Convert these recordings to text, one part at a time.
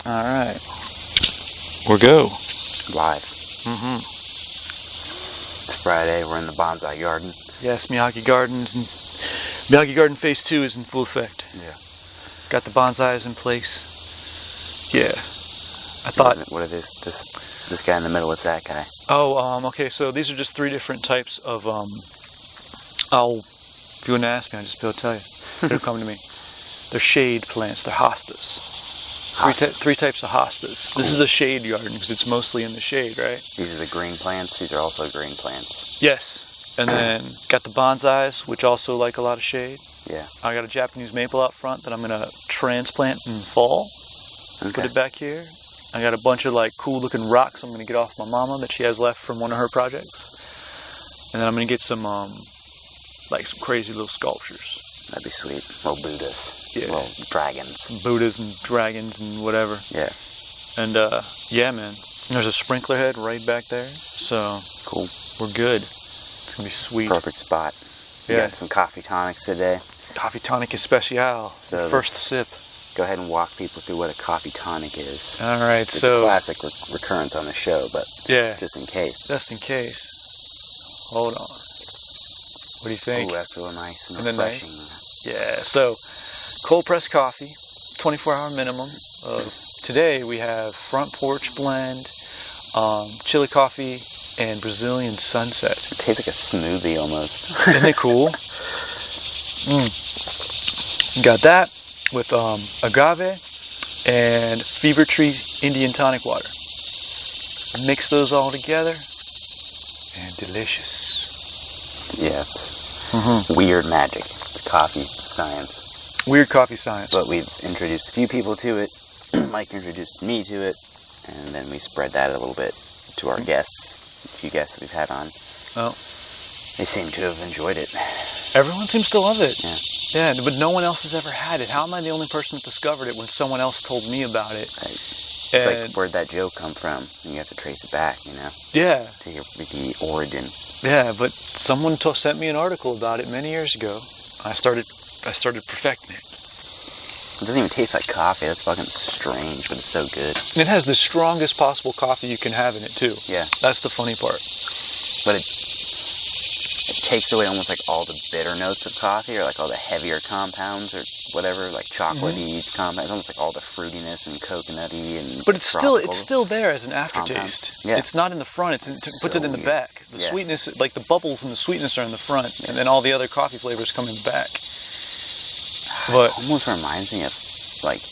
All right. We're go. Live. It's Friday. We're in the Bonsai Garden. Yes, Miyagi Garden Phase 2 is in full effect. Yeah. Got the bonsais in place. Yeah. I thought... What is this guy in the middle? What's that guy? Oh, okay, so these are just 3 different types of, if you wouldn't ask me, I'd just be able to tell you. They'll come to me. They're shade plants. They're hostas. Three types of hostas. Cool. This is a shade garden because it's mostly in the shade, right? These are the green plants. These are also green plants. Yes. And then got the bonsais, which also like a lot of shade. Yeah. I got a Japanese maple out front that I'm going to transplant in fall. Okay. Put it back here. I got a bunch of like cool looking rocks I'm going to get off my mama that she has left from one of her projects. And then I'm going to get some like some crazy little sculptures. That'd be sweet. Little Buddhas. Yeah. Little dragons. Some Buddhas and dragons and whatever. Yeah. And yeah, man. There's a sprinkler head right back there. So cool. We're good. It's going to be sweet. Perfect spot. We got some coffee tonics today. Coffee tonic especial. So first sip. Go ahead and walk people through what a coffee tonic is. All right, it's a classic recurrence on the show, but just in case. Just in case. Hold on. What do you think? Ooh, that's real nice and refreshing. Nice? Yeah, so cold pressed coffee, 24-hour minimum. Today we have front porch blend, chili coffee, and Brazilian sunset. It tastes like a smoothie almost. Isn't it cool? Got that with agave and fever tree Indian tonic water. Mix those all together and delicious. Yeah, it's weird magic. It's coffee science. Weird coffee science. But we've introduced a few people to it. Mike introduced me to it, and then we spread that a little bit to our guests. A few guests that we've had on. Oh. They seem to have enjoyed it. Everyone seems to love it. Yeah. Yeah, but no one else has ever had it. How am I the only person that discovered it when someone else told me about it? Right. It's like, where'd that joke come from? And you have to trace it back, you know? Yeah. To the origin. Yeah, but someone sent me an article about it many years ago. I started perfecting it. It doesn't even taste like coffee. That's fucking strange, but it's so good. And it has the strongest possible coffee you can have in it, too. Yeah. That's the funny part. But it takes away almost like all the bitter notes of coffee, or like all the heavier compounds, or whatever, like chocolatey compounds. Almost like all the fruitiness and coconutty and. But it's still there as an aftertaste. Yeah. It's not in the front. It puts it in the back. The sweetness, like the bubbles and the sweetness, are in the front, and then all the other coffee flavors come in the back. But it almost reminds me of like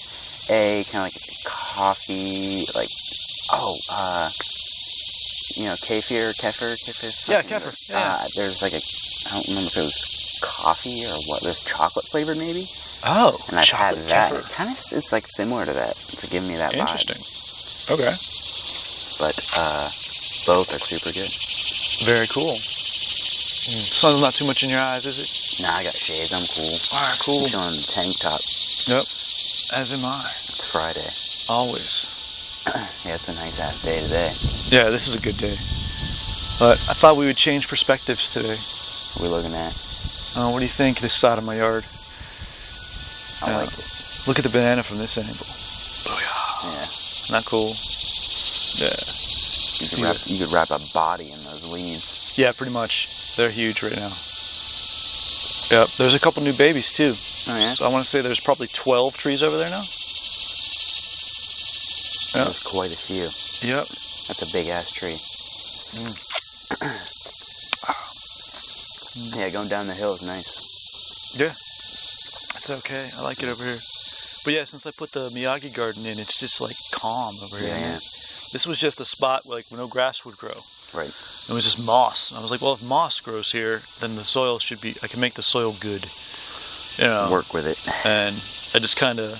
kind of like coffee, like Keffer. Yeah, Keffer. Yeah. There's like I don't remember if it was coffee or what. There's chocolate flavored maybe. Oh, and I've had that. Keffer. It kind of is like similar to that. It's giving me that vibe. Interesting. Okay. But both are super good. Very cool. Sun's not too much in your eyes, is it? Nah, I got shades. I'm cool. All right, cool. I'm chilling in the tank top. Yep. As am I. It's Friday. Always. Yeah, it's a nice ass day today. Yeah, this is a good day. But I thought we would change perspectives today. What are we looking at? What do you think this side of my yard? I like it. Look at the banana from this angle. Booyah. Yeah. Not cool? Yeah. You could wrap a body in those leaves. Yeah, pretty much. They're huge right now. Yep. There's a couple new babies too. Oh yeah? So I want to say there's probably 12 trees over there now. Yep. There's quite a few. Yep. That's a big ass tree. Yeah, going down the hill is nice. Yeah. It's okay. I like it over here. But yeah, since I put the Miyagi Garden in, it's just like calm over here. Yeah. This was just a spot where no grass would grow. Right. It was just moss. And I was like, well, if moss grows here, then the soil I can make the soil good. You know. Work with it. And I just kind of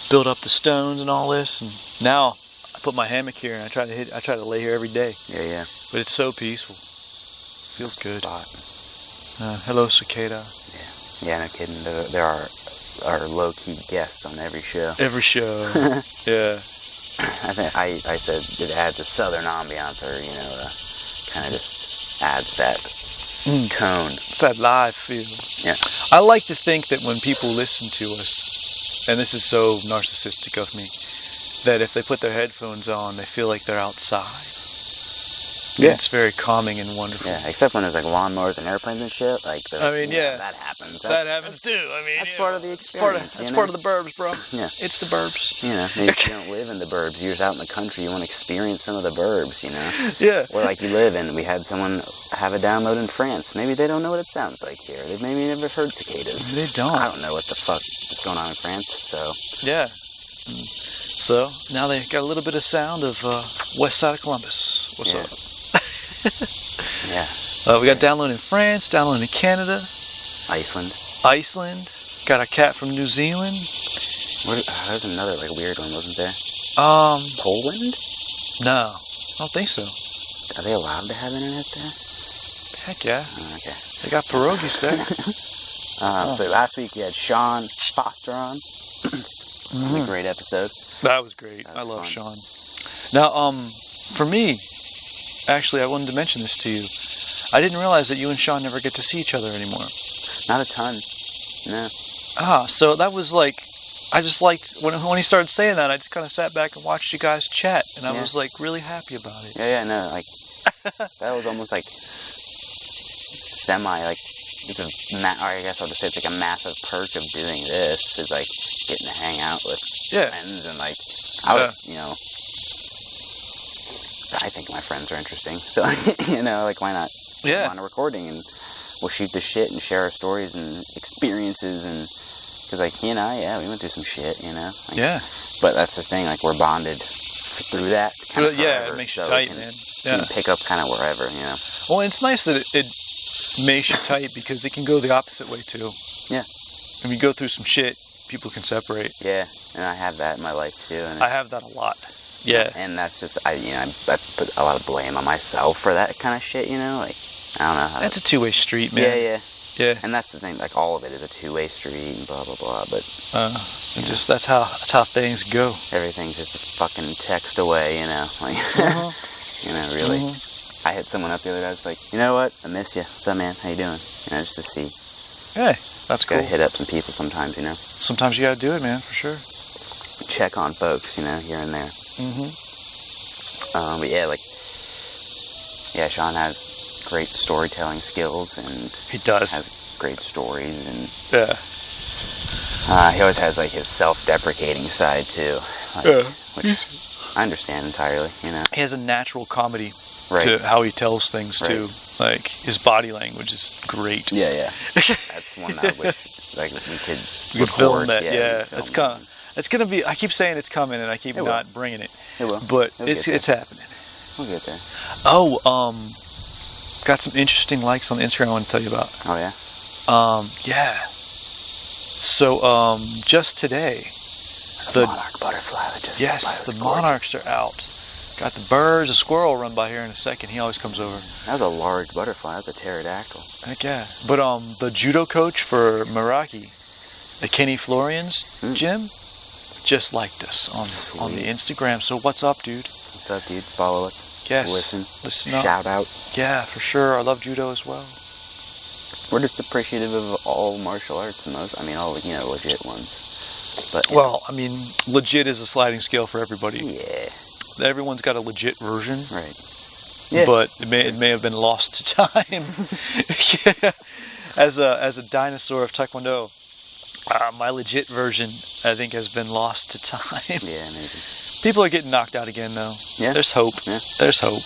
built up the stones and all this, and now I put my hammock here and I try to lay here every day. Yeah. But it's so peaceful. Feels good. Spot. Hello, Cicada. Yeah, no kidding. There are low-key guests on every show. Every show. Yeah. I think I said it adds a southern ambiance, or kind of just adds that tone. It's that live feel. Yeah. I like to think that when people listen to us, and this is so narcissistic of me, that if they put their headphones on, they feel like they're outside. Yeah. It's very calming and wonderful. Yeah, except when there's like lawnmowers and airplanes and shit. Like, that happens. That happens too. I mean, that's part of the experience. That's part of the burbs, bro. Yeah, it's the burbs. You know, maybe you don't live in the burbs. You're just out in the country. You want to experience some of the burbs. You know. Yeah. Or like you live in. We had someone have a download in France. Maybe they don't know what it sounds like here. They've maybe never heard cicadas. They don't. I don't know what the fuck is going on in France. So. Yeah. So now they got a little bit of sound of west side of Columbus. What's up? Yeah. We got download in France, download in Canada, Iceland. Got a cat from New Zealand. There's another like weird one, wasn't there? Poland? No, I don't think so. Are they allowed to have internet there? Heck yeah. Okay. They got pierogies there. So last week we had Sean Foster on. It was a great episode. That was great. I love fun. Sean. Now, for me. Actually, I wanted to mention this to you. I didn't realize that you and Sean never get to see each other anymore. Not a ton. No. So that was like, I just liked, when he started saying that, I just kind of sat back and watched you guys chat, and I was like really happy about it. Yeah, no, like, that was almost like like, it's or I guess I'll just say it's like a massive perk of doing this, is like getting to hang out with friends, and like, I was, I think my friends are interesting, so, like, why not come on a recording, and we'll shoot the shit and share our stories and experiences, and, because, like, he and I, we went through some shit, like, but that's the thing, like, we're bonded through that, kind of forever, it makes you tight, man. You can pick up kind of wherever, Well, it's nice that it makes you tight, because it can go the opposite way, too. Yeah. When you go through some shit, people can separate. Yeah, and I have that in my life, too. And I have that a lot. Yeah. And that's just, I put a lot of blame on myself for that kind of shit, like, I don't know how. That's a two-way street, man. Yeah. And that's the thing, like, all of it is a two-way street and blah, blah, blah, but. That's how things go. Everything's just a fucking text away, like, really. I hit someone up the other day, I was like, you know what, I miss you. What's up, man? How you doing? Just to see. Hey, that's cool. Gotta hit up some people sometimes, Sometimes you gotta do it, man, for sure. Check on folks, here and there. But Sean has great storytelling skills, and he does has great stories, and he always has like his self-deprecating side too, which I understand entirely. He has a natural comedy to how he tells things too. Like his body language is great. Yeah. That's one I wish like we could film that. It's coming. It's gonna be. I keep saying it's coming, and I keep not bringing it. It will. But it's happening. We'll get there. Got some interesting likes on Instagram I want to tell you about. Oh yeah. So just today, the monarch butterfly that just the monarchs are out. Got the birds. A squirrel will run by here in a second. He always comes over. That was a large butterfly. That's a pterodactyl. Heck yeah. But the judo coach for Meraki, the Kenny Florian's gym, just liked us on the Instagram. So what's up, dude? What's up, dude? Follow us. Yes. Listen up. Shout out. Yeah, for sure. I love judo as well. We're just appreciative of all martial arts, all legit ones. But legit is a sliding scale for everybody. Yeah. Everyone's got a legit version. Right. Yeah. But it may have been lost to time. As a dinosaur of Taekwondo, my legit version, I think, has been lost to time. Yeah, maybe. People are getting knocked out again, though. Yeah. There's hope. Yeah. There's hope.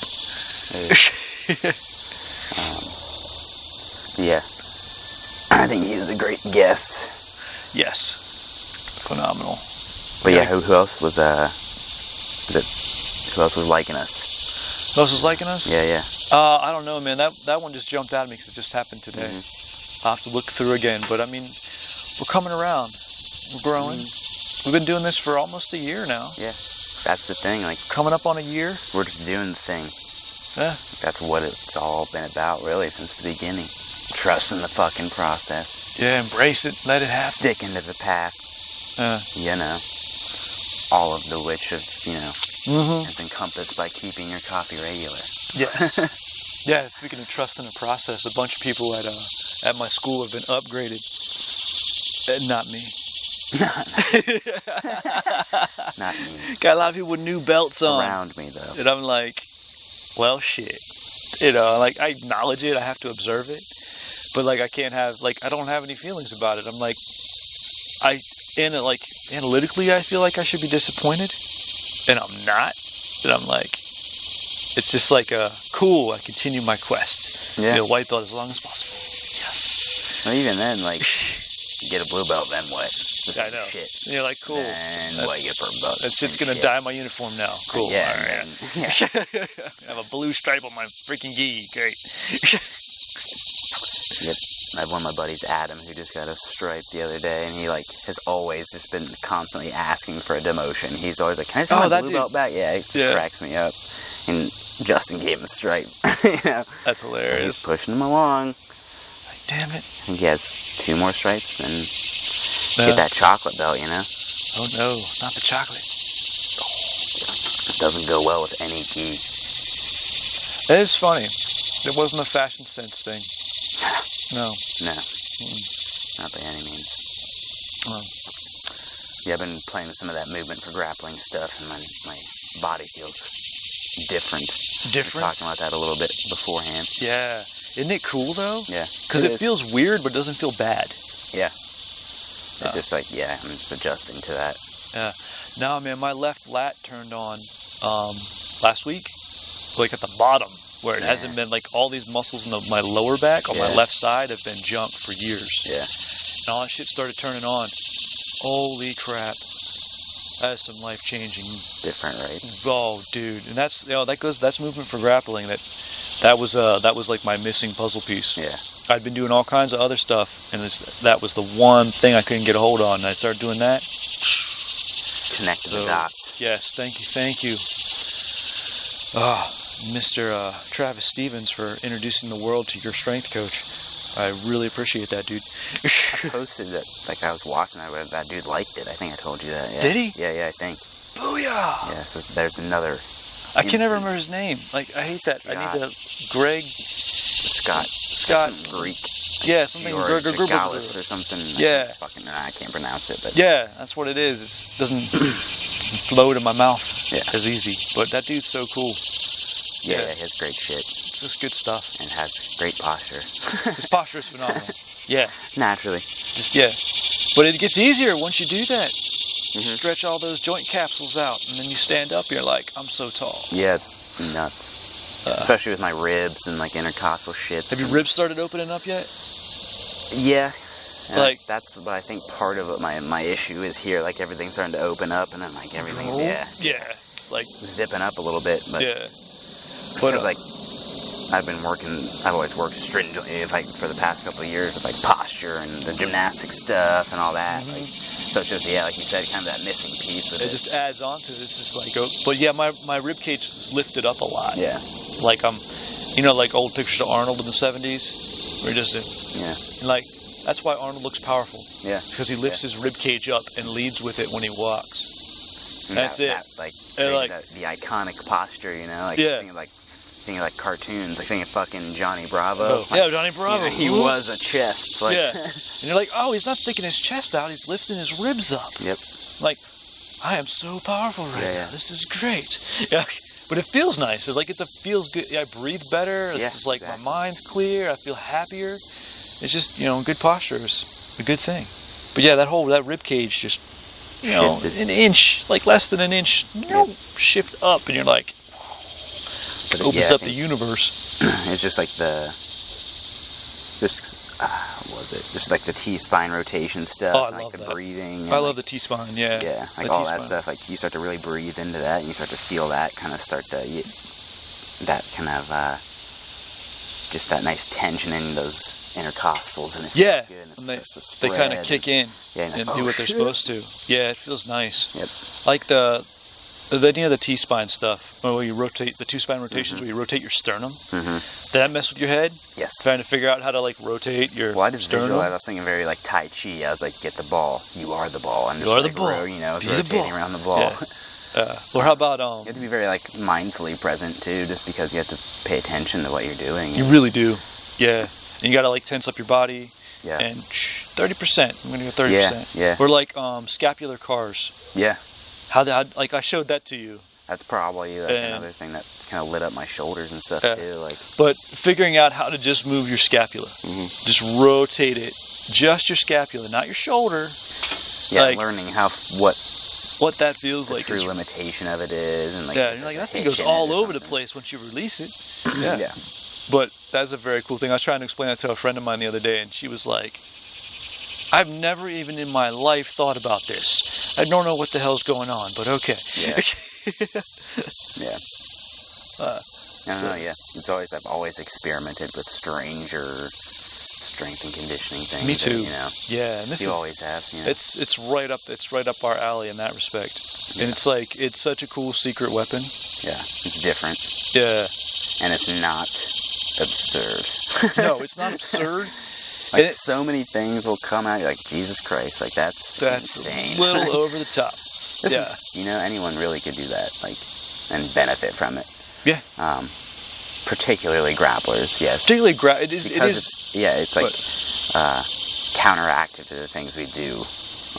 I think he is a great guest. Yes. Phenomenal. But who else was who else was liking us? Who else was liking us? Yeah. I don't know, man. That one just jumped out at me because it just happened today. I'll have to look through again. But we're coming around. We're growing. We've been doing this for almost a year now. Yeah. That's the thing, like coming up on a year. We're just doing the thing. Yeah. That's what it's all been about, really, since the beginning. Trusting the fucking process. Yeah, embrace it, let it happen. Sticking to the path. All of the which is encompassed by keeping your coffee regular. Yeah. Yeah, speaking of trusting the process, a bunch of people at my school have been upgraded. Not me. Not me. Got a lot of people with new belts on. Around me, though. And I'm like, well, shit. You know, like, I acknowledge it. I have to observe it. But, like, I can't have, like, I don't have any feelings about it. I'm like, analytically, I feel like I should be disappointed. And I'm not. And I'm like, it's just like, cool, I continue my quest. Yeah. Be a white belt as long as possible. Yes. Well, even then, like, you get a blue belt, then what? I know. Shit. And you're like, cool. And what, you get purple belt? That's just going to dye my uniform now. Cool. Yeah. All right. Yeah. I have a blue stripe on my freaking gi. Great. Yep. I have one of my buddies, Adam, who just got a stripe the other day, and he, like, has always just been constantly asking for a demotion. He's always like, can I see my blue belt back? Yeah, it just cracks me up. And Justin gave him a stripe. You know? That's hilarious. So he's pushing him along. Like, damn it. I think he has 2 more stripes, then get that chocolate belt, you know? Oh, no, not the chocolate. It doesn't go well with any gi. It is funny. It wasn't a fashion sense thing. No. No. Not by any means. Yeah, I've been playing with some of that movement for grappling stuff, and my body feels different. Different? We were talking about that a little bit beforehand. Yeah. Isn't it cool, though? Yeah. Because it feels weird, but doesn't feel bad. Yeah. It's just like, yeah, I'm just adjusting to that. Yeah. No, man, my left lat turned on last week, like at the bottom. Where it hasn't been, like, all these muscles in my lower back on my left side have been jumped for years. Yeah. And all that shit started turning on. Holy crap. That is some life-changing. Different, right? Oh, dude. And that's, you know, that's movement for grappling. That was like my missing puzzle piece. Yeah. I'd been doing all kinds of other stuff, and that was the one thing I couldn't get a hold on. And I started doing that. Connecting the dots. Yes, thank you. Mr. Travis Stevens for introducing the world to your strength coach. I really appreciate that, dude. I posted that, like, I was watching that dude liked it. I think I told you that. Yeah. Did he? Yeah, I think. Booyah! Yeah, so there's another I can never remember his name. Like, I hate that. I need to... Greg... Scott. Greek. Yeah, something... Georgaklis or something. Yeah. I can't pronounce it, but... Yeah, that's what it is. It doesn't flow to my mouth as easy. But that dude's so cool. Yeah, he has great shit. Just good stuff. And has great posture. His posture is phenomenal. Yeah. Naturally. But it gets easier once you do that. You stretch all those joint capsules out, and then you stand up, you're like, I'm so tall. Yeah, it's nuts. Especially with my ribs and, like, intercostal shits. Have your ribs started opening up yet? Yeah. Like, that's what I think part of what my issue is here. Like, everything's starting to open up, and then, like, everything's, like, zipping up a little bit. But because, like, I've always worked stringently, like, for the past couple of years with, like, posture and the gymnastic stuff and all that. Like, so it's just, like you said, kind of that missing piece with it. It just adds on to it. It's just like, but yeah, my ribcage is lifted up a lot. Yeah. Like, like old pictures of Arnold in the 70s, where and like, that's why Arnold looks powerful. Yeah. Because he lifts his ribcage up and leads with it when he walks. That's it. The iconic posture, you know? Like, thinking of like cartoons, like thinking of fucking Johnny Bravo. Yeah, Johnny Bravo. He was a chest. Like, and you're like, oh, he's not sticking his chest out, he's lifting his ribs up. Yep. Like, I am so powerful right now. This is great. Yeah. But it feels nice. It's like it feels good. I breathe better. It's like my mind's clear. I feel happier. It's just, good posture is a good thing. But yeah, that rib cage just, an inch, like less than an inch, shift up, and you're like, opens up the universe. It's just like just like the T-spine rotation stuff, I like love the that. breathing. I love the T-spine, Yeah, like all that stuff, like you start to really breathe into that, and you start to feel that kind of just that nice tension in those intercostals, and it feels good, and it starts to spread. They kind of kick in and do what they're supposed to. Yeah, it feels nice. Yep. Like the T-spine stuff, where you rotate the two-spine rotations, where you rotate your sternum. Did that mess with your head? Yes. Trying to figure out how to rotate your I just sternum. visualized. I was thinking very like Tai Chi. I was like, get the ball. You are the ball. And you are the ball. It's rotating around the ball. Yeah. Or how about you have to be very like mindfully present too, just because you have to pay attention to what you're doing. You really do. Yeah. And you gotta tense up your body. Yeah. And 30%. I'm gonna go 30%. Yeah. Or like scapular cars. Yeah. How like I showed that to you. That's probably like another thing that kind of lit up my shoulders and stuff too. Like, but figuring out how to just move your scapula, just rotate it, just your scapula, not your shoulder. Yeah, like, learning what that feels the like. True limitation of it is, and like you're like that thing goes all over the place once you release it. Yeah. But that's a very cool thing. I was trying to explain that to a friend of mine the other day, and she was like, "I've never even in my life thought about this. I don't know what the hell's going on, but okay." Yeah. I don't know. Yeah, I've always experimented with stranger strength and conditioning things. Me too. And this you always have. It's right up our alley in that respect. And it's like it's such a cool secret weapon. Yeah, it's different. Yeah, and it's not absurd. No, it's not absurd. Like so many things will come out. You're like, Jesus Christ, like that's insane. A little over the top. This is, anyone really could do that, like, and benefit from it. Yeah. Particularly grapplers, yes. Particularly it's like counteractive to the things we do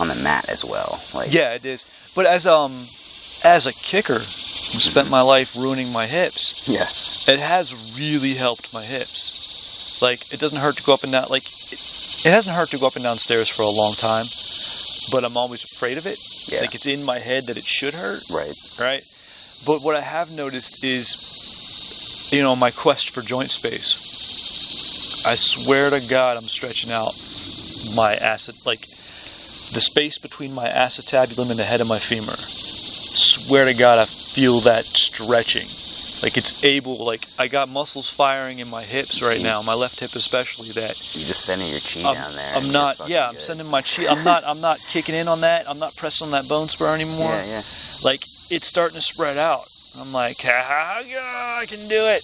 on the mat as well. Like, yeah, it is. But as a kicker who spent my life ruining my hips, it has really helped my hips. Like, it doesn't hurt to go up and down. Like, it hasn't hurt to go up and down stairs for a long time, but I'm always afraid of it. Yeah. Like, it's in my head that it should hurt. Right. But what I have noticed is, my quest for joint space. I swear to God, I'm stretching out my the space between my acetabulum and the head of my femur. Swear to God, I feel that stretching. Like it's able, like I got muscles firing in my hips right now, my left hip especially. That you just sending your chi down there. I'm not. Yeah, I'm sending my chi. I'm not kicking in on that. I'm not pressing on that bone spur anymore. Yeah. Like it's starting to spread out. I'm like, I can do it.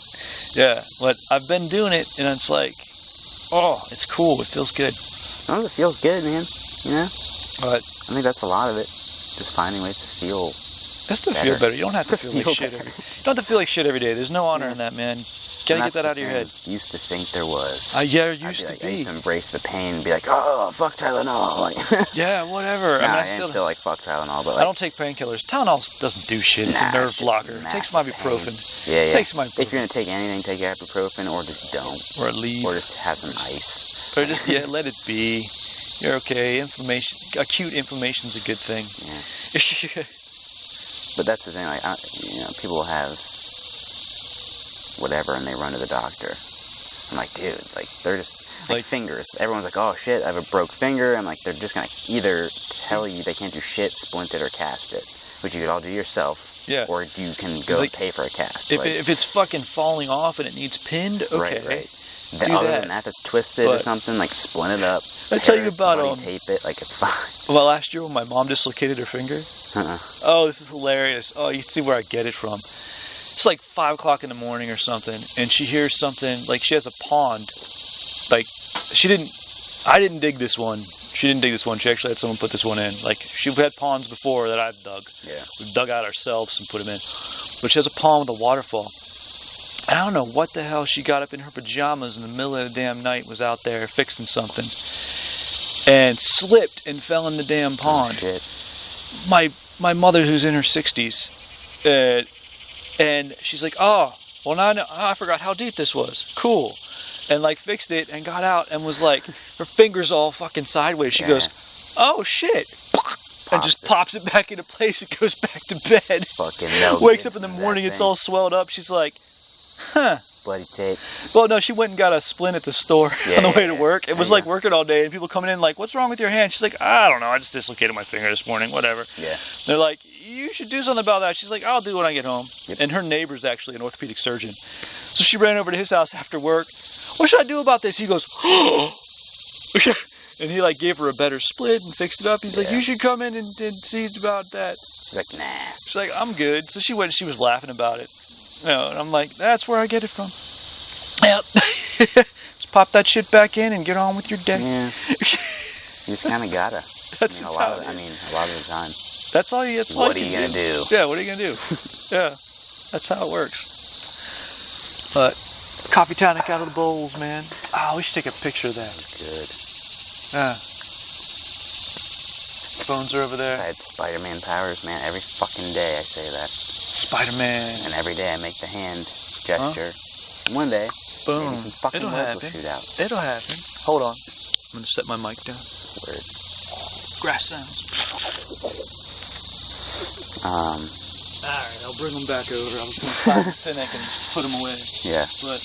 Yeah, but I've been doing it, and it's like, it's cool. It feels good. Oh, it feels good, man. But I think that's a lot of it. Just finding ways to feel. Just to feel better. You don't have to feel like shit. You don't have to feel like shit every day. There's no honor in that, man. Gotta get that out of your head. Used to think there was. I used to I used to embrace the pain and be like, oh, fuck Tylenol. Yeah, whatever. Nah, I still like fuck Tylenol, but I don't take painkillers. Tylenol doesn't do shit. It's a nerve blocker. Take some ibuprofen. Yeah. Take some ibuprofen. If you're gonna take anything, take ibuprofen, or just don't. Or leave. Or just have some ice. Or just let it be. You're okay. Acute inflammation's a good thing. Yeah. But that's the thing, like, people have whatever and they run to the doctor. I'm like, dude, like, they're just, like fingers. Everyone's like, oh shit, I have a broke finger. I'm like, they're just gonna either tell you they can't do shit, splint it, or cast it, which you could all do yourself. Yeah. Or you can go pay for a cast. If it's fucking falling off and it needs pinned, okay. Right. Other than that, if it's twisted or something, like, splint it up. I tell you about tape it, like, it's fine. Well, last year when my mom dislocated her finger. Oh, this is hilarious. Oh, you see where I get it from. It's like 5 o'clock in the morning or something, and she hears something, like she has a pond. Like, I didn't dig this one. She didn't dig this one. She actually had someone put this one in. Like, she had ponds before that I've dug. Yeah. We've dug out ourselves and put them in. But she has a pond with a waterfall. I don't know what the hell she got up in her pajamas in the middle of the damn night, was out there fixing something, and slipped and fell in the damn pond. Oh, shit. My mother, who's in her 60s, and she's like, oh, well now I forgot how deep this was. Cool. And like fixed it and got out and was like, her fingers all fucking sideways. She goes, oh shit. And just pops it back into place and goes back to bed. Fucking no. Wakes up in the morning, it's all swelled up. She's like, huh. Bloody tape. Well, no, she went and got a splint at the store on the way to work. It was like working all day, and people coming in like, what's wrong with your hand? She's like, I don't know, I just dislocated my finger this morning, whatever. Yeah. They're like, you should do something about that. She's like, I'll do it when I get home. Yep. And her neighbor's actually an orthopedic surgeon. So she ran over to his house after work. What should I do about this? He goes, oh. And he like gave her a better split and fixed it up. He's like, you should come in and see about that. She's like, nah. She's like, I'm good. So she went and she was laughing about it. And I'm like, that's where I get it from. Yep. Just pop that shit back in and get on with your day. Yeah. You just kind of gotta. A lot of the time. That's all you. What are you gonna do? Yeah. What are you gonna do? Yeah. That's how it works. But coffee tonic out of the bowls, man. Oh, we should take a picture of that. That's good. Yeah. Bones are over there. I had Spider-Man powers, man. Every fucking day I say that. Spider-Man. And every day I make the hand gesture. Huh? One day, boom. Maybe some fucking It'll happen. Will shoot out. It'll happen. Hold on. I'm gonna set my mic down. Word. Grass sounds. Alright, I'll bring them back over. I was gonna sign the Sinek and put them away. Yeah. But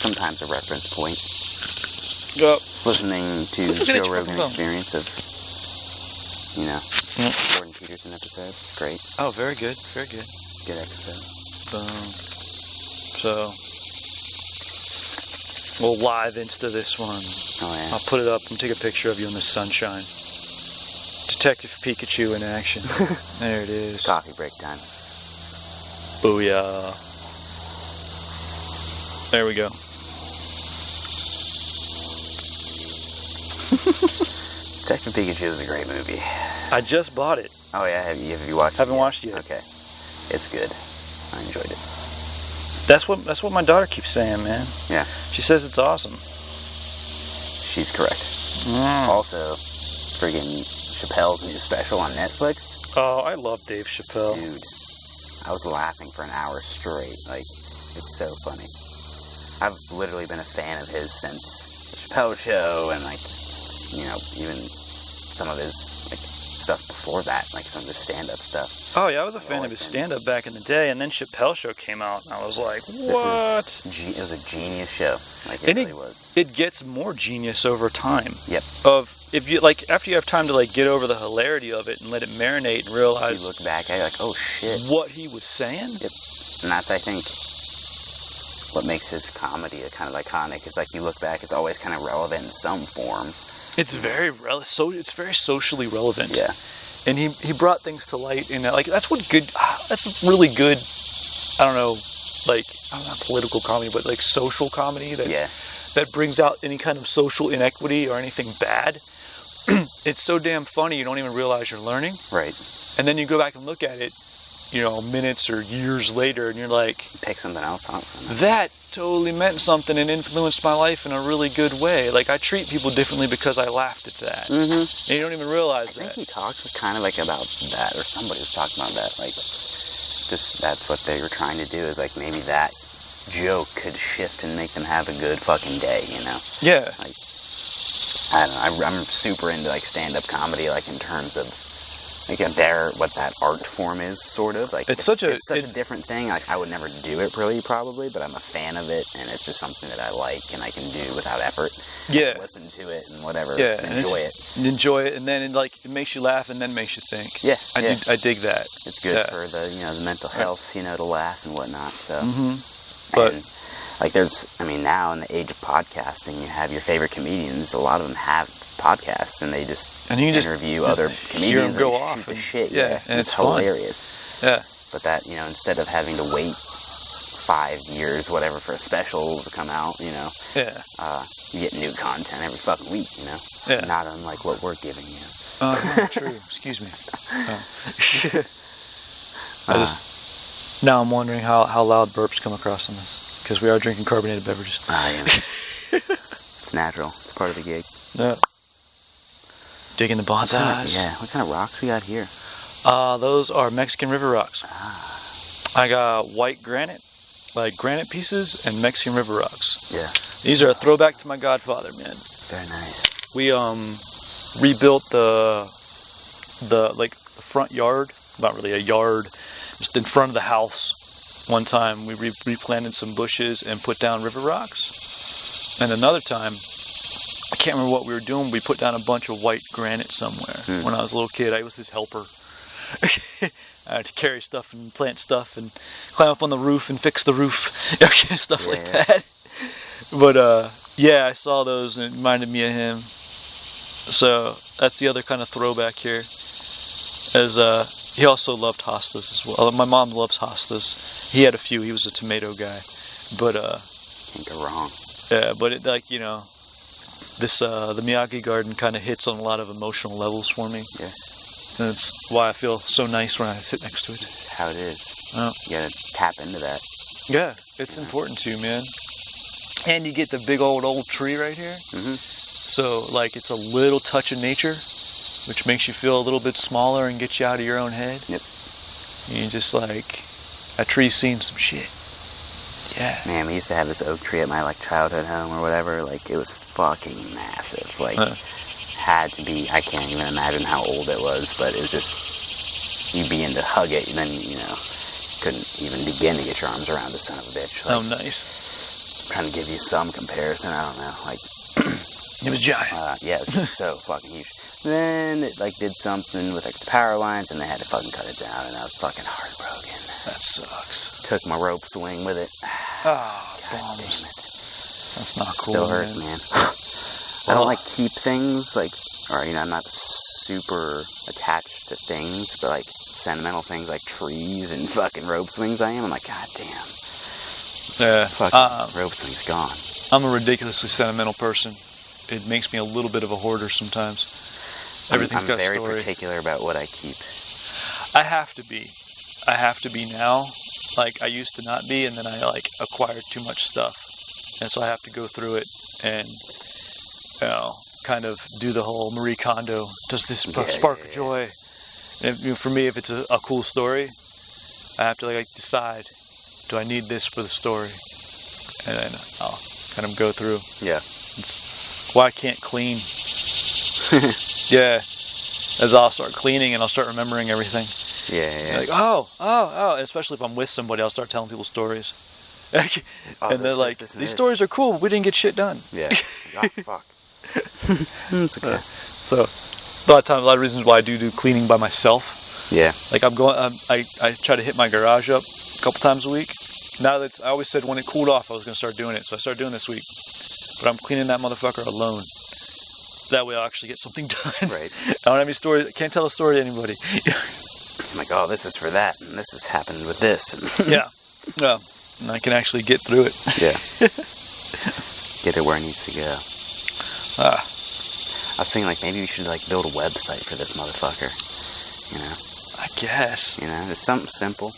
sometimes a reference point. Yep. Listening to Joe Rogan Experience of, Jordan Peterson episode. It's great. Oh, very good. Very good. Good episode. So, we'll live Insta this one. Oh, yeah. I'll put it up and take a picture of you in the sunshine. Detective Picachu in action. There it is. Coffee break time. Booyah. There we go. Detective Pikachu is a great movie. I just bought it. Oh yeah, have you watched it? Haven't watched it yet. Okay. It's good. I enjoyed it. That's what my daughter keeps saying, man. Yeah. She says it's awesome. She's correct. Also, friggin' Chapelle's new special on Netflix. Oh, I love Dave Chappelle. Dude, I was laughing for an hour straight. Like, it's so funny. I've literally been a fan of his since the Chappelle Show and, like, even some of his, like, stuff before that, like some of his stand-up stuff. Oh, yeah, I was a fan of his stand-up back in the day, and then Chappelle Show came out, and I was like, what? It was a genius show. Like, it really was. It gets more genius over time. Yep. After you have time to, like, get over the hilarity of it and let it marinate and realize... You look back at it like, oh, shit. What he was saying? Yep. And that's, I think, what makes his comedy kind of iconic. It's like you look back, it's always kind of relevant in some form. It's very it's very socially relevant. Yeah. And he brought things to light in like that's really good. I don't know, like not political comedy, but like social comedy that brings out any kind of social inequity or anything bad. It's so damn funny you don't even realize you're learning. Right. And then you go back and look at it, minutes or years later, and you're like, pick something else up. That totally meant something and influenced my life in a really good way. Like, I treat people differently because I laughed at that. Mm-hmm. And you don't even realize that. I think he talks kind of like about that, or somebody was talking about that. Like, that's what they were trying to do, is like maybe that joke could shift and make them have a good fucking day, Yeah. Like, I don't know, I'm super into like stand-up comedy, like in terms of what that art form is, sort of. Like, it's such a different thing. Like, I would never do it probably, but I'm a fan of it, and it's just something that I like and I can do without effort. Yeah. Listen to it and whatever. Yeah. Enjoy it, and then it makes you laugh and then makes you think. Yeah. I dig that. It's good for the the mental health, to laugh and whatnot. So. Mm-hmm. But. Now in the age of podcasting, you have your favorite comedians. A lot of them have podcasts, and they just interview other comedians and shoot the shit. Yeah, and it's hilarious. Fun. Yeah. But that, instead of having to wait 5 years, whatever, for a special to come out, you get new content every fucking week, Yeah. Not unlike what we're giving you. True. Excuse me. Now I'm wondering how loud burps come across on this. Because we are drinking carbonated beverages. Yeah. It's natural. It's part of the gig. Yeah. Digging the bonsais. Yeah. What kind of rocks we got here? Those are Mexican river rocks. Ah. I got white granite, like granite pieces, and Mexican river rocks. Yeah. These are a throwback to my godfather, man. Very nice. We rebuilt the front yard. Not really a yard, just in front of the house. One time we replanted some bushes and put down river rocks. And another time, I can't remember what we were doing, we put down a bunch of white granite somewhere. When I was a little kid, I was his helper. I had to carry stuff and plant stuff and climb up on the roof and fix the roof. Stuff like that. But I saw those and it reminded me of him. So that's the other kind of throwback here. He also loved hostas as well. My mom loves hostas. He had a few. He was a tomato guy, but can't go wrong. Yeah, but it the Meraki Garden kind of hits on a lot of emotional levels for me. Yeah, and that's why I feel so nice when I sit next to it. How it is. You gotta tap into that. Yeah, it's important to, man. And you get the big old tree right here. Mm-hmm. So, like, it's a little touch of nature, which makes you feel a little bit smaller and gets you out of your own head. Yep. And you're just like, that tree's seen some shit. Yeah. Man, we used to have this oak tree at my, like, childhood home or whatever. Like, it was fucking massive. Like, had to be, I can't even imagine how old it was, but it was just, you'd be in to hug it, and then, you know, couldn't even begin to get your arms around the son of a bitch. Like, oh, nice. Trying to give you some comparison, I don't know, like... It was giant. Yeah, it was just so fucking huge. Then it, like, did something with, like, the power lines, and they had to fucking cut it down, and I was fucking heartbroken. That sucks. Took my rope swing with it. Oh, God damn it. That's not cool. Still hurts, man. I don't, like, keep things, like, or, you know, I'm not super attached to things, but, like, sentimental things like trees and fucking rope swings I am. I'm like, God damn. Yeah. Fucking rope swing's gone. I'm a ridiculously sentimental person. It makes me a little bit of a hoarder sometimes. Everything's got a story. I'm very particular about what I keep. I have to be. I have to be now. Like, I used to not be, and then I, like, acquired too much stuff. And so I have to go through it and, you know, kind of do the whole Marie Kondo, does this spark of joy? And if, you know, for me, if it's a cool story, I have to, like, decide, do I need this for the story? And then I'll kind of go through. Yeah. It's why I can't clean. Yeah. As I'll start cleaning and I'll start remembering everything. Yeah. Like, oh. Especially if I'm with somebody, I'll start telling people stories. And they're like, these stories are cool, but we didn't get shit done. Yeah. Oh, fuck. It's okay. So, a lot of reasons why I do cleaning by myself. Yeah. Like, I try to hit my garage up a couple times a week. Now that I always said when it cooled off, I was going to start doing it. So I started doing it this week. But I'm cleaning that motherfucker alone. That way I'll actually get something done. Right. I don't have any stories. I can't tell a story to anybody. I'm like, oh, this is for that, and this has happened with this. Yeah. Well, and I can actually get through it. Yeah. Get it where it needs to go. I was thinking, like, maybe we should, like, build a website for this motherfucker. You know? I guess. You know, it's something simple.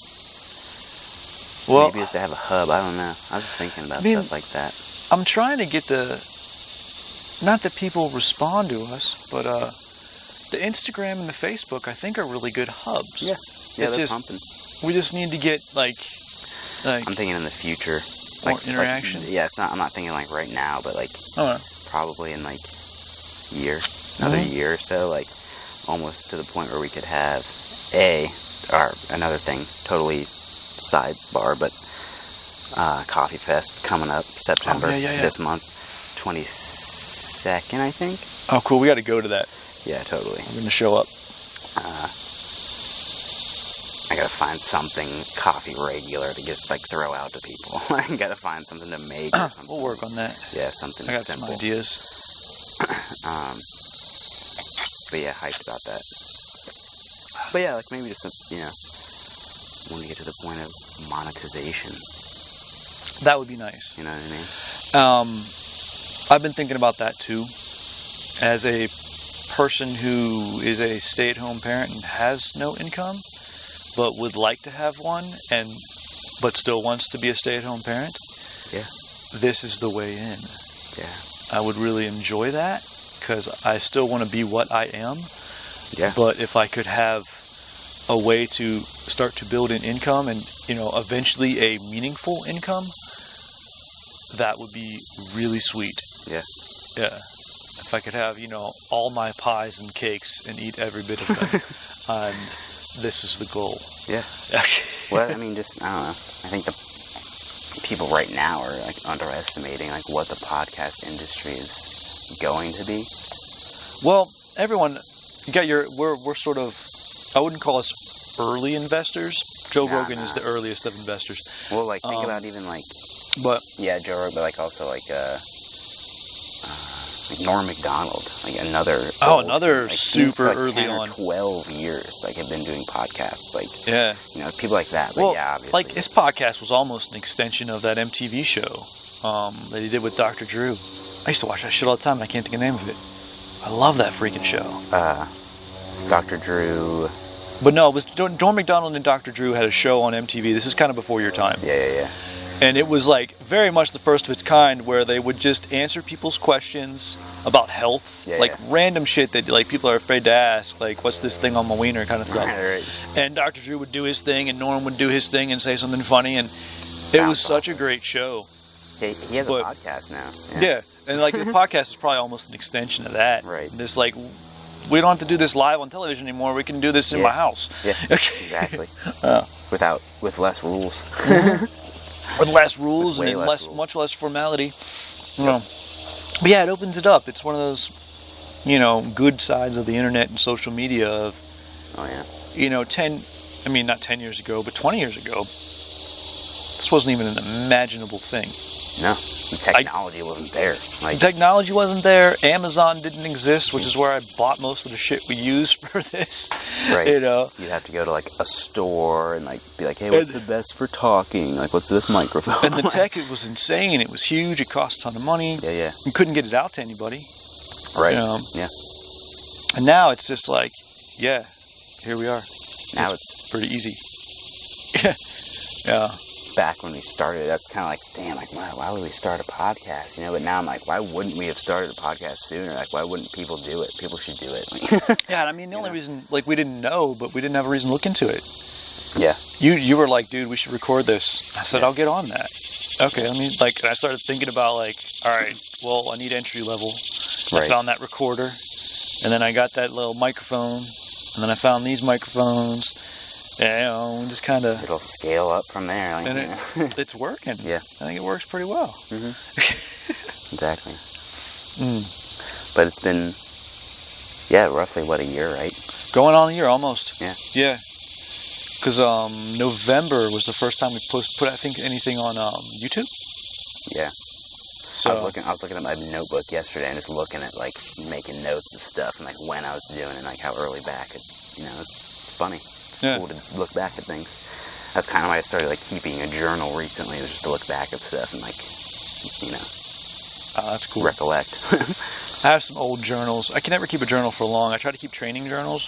Well, maybe it's to have a hub. I don't know. I was just thinking about stuff like that. I'm trying to get not that people respond to us, but the Instagram and the Facebook, I think, are really good hubs. Yeah, they're pumping. We just need to get, like I'm thinking in the future. More interaction? Like, yeah, I'm not thinking, like, right now, but, like, probably in, like, another year or so, like, almost to the point where we could have another thing, totally sidebar, but Coffee Fest coming up September this month, 22nd, I think. Oh, cool. We got to go to that. Yeah, totally. I'm going to show up. I got to find something coffee regular to just, like, throw out to people. I got to find something to make or something. We'll work on that. Yeah, something simple. I got some ideas. But yeah, hyped about that. But yeah, like, maybe just, you know, when we get to the point of monetization. That would be nice. You know what I mean? I've been thinking about that too. As a person who is a stay-at-home parent and has no income, but would like to have one, but still wants to be a stay-at-home parent. Yeah. This is the way in. Yeah. I would really enjoy that because I still want to be what I am. Yeah. But if I could have a way to start to build an income and, you know, eventually a meaningful income, that would be really sweet. Yeah. Yeah. If I could have, you know, all my pies and cakes and eat every bit of them, and this is the goal. Yeah. Well, I mean, just, I don't know. I think the people right now are, like, underestimating, like, what the podcast industry is going to be. Well, everyone, we're sort of, I wouldn't call us early investors. Joe Rogan is the earliest of investors. Well, like, think about even, like, yeah, Joe Rogan, but, like, also, like Norm Macdonald, like, another like, super like early 10 or on 12 years, like, have been doing podcasts, like, yeah, you know, people like that. But well, yeah, obviously, like, his podcast was almost an extension of that MTV show that he did with Dr. Drew. I used to watch that shit all the time, and I can't think of the name of it. I love that freaking show. Dr. Drew. But no, it was Norm Macdonald and Dr. Drew had a show on MTV. This is kind of before your time. Yeah. And it was, like, very much the first of its kind, where they would just answer people's questions about health, Yeah, like yeah. random shit that like people are afraid to ask, like what's this thing on my wiener kind of stuff. Right. And Dr. Drew would do his thing, and Norm would do his thing and say something funny, and it was such a great show. He has a podcast now. Yeah, and like the podcast is probably almost an extension of that. Right. This like, we don't have to do this live on television anymore. We can do this in my house. Yeah, exactly. With less rules. With less rules Way and less rules. much less formality. You know. But yeah, it opens it up. It's one of those, good sides of the internet and social media of, Oh yeah. not 10 years ago, but 20 years ago, this wasn't even an imaginable thing. No, the technology wasn't there. Technology wasn't there. Amazon didn't exist, which is where I bought most of the shit we use for this. Right. You'd have to go to like a store and like be like, hey, what's the best for talking? Like, what's this microphone? And the tech, it was insane. It was huge. It cost a ton of money. Yeah. You couldn't get it out to anybody. Right. Yeah. And now it's just like, yeah, here we are. Now it's pretty easy. Yeah. Back when we started, that's kind of like, damn, like, why would we start a podcast? But now I'm like, why wouldn't we have started a podcast sooner? Like, why wouldn't people do it? People should do it. Yeah, I mean, the only reason, like, we didn't know, but we didn't have a reason to look into it. Yeah. You were like, dude, we should record this. I said, I'll get on that. Okay, and I started thinking about, like, all right, well, I need entry level. I found that recorder, and then I got that little microphone, and then I found these microphones. Yeah, just kind of... It'll scale up from there. Like, and it's working. Yeah. I think it works pretty well. Mm-hmm. Exactly. But it's been, roughly, a year, right? Going on a year, almost. Yeah. Yeah. Because November was the first time we put I think, anything on YouTube. Yeah. So, I was looking at my notebook yesterday and just looking at, like, making notes of stuff and, like, when I was doing it and, like, how early back it's funny. Yeah. Cool to look back at things. That's kind of why I started like keeping a journal recently, was just to look back at stuff and like, that's cool. Recollect. I have some old journals. I can never keep a journal for long. I try to keep training journals,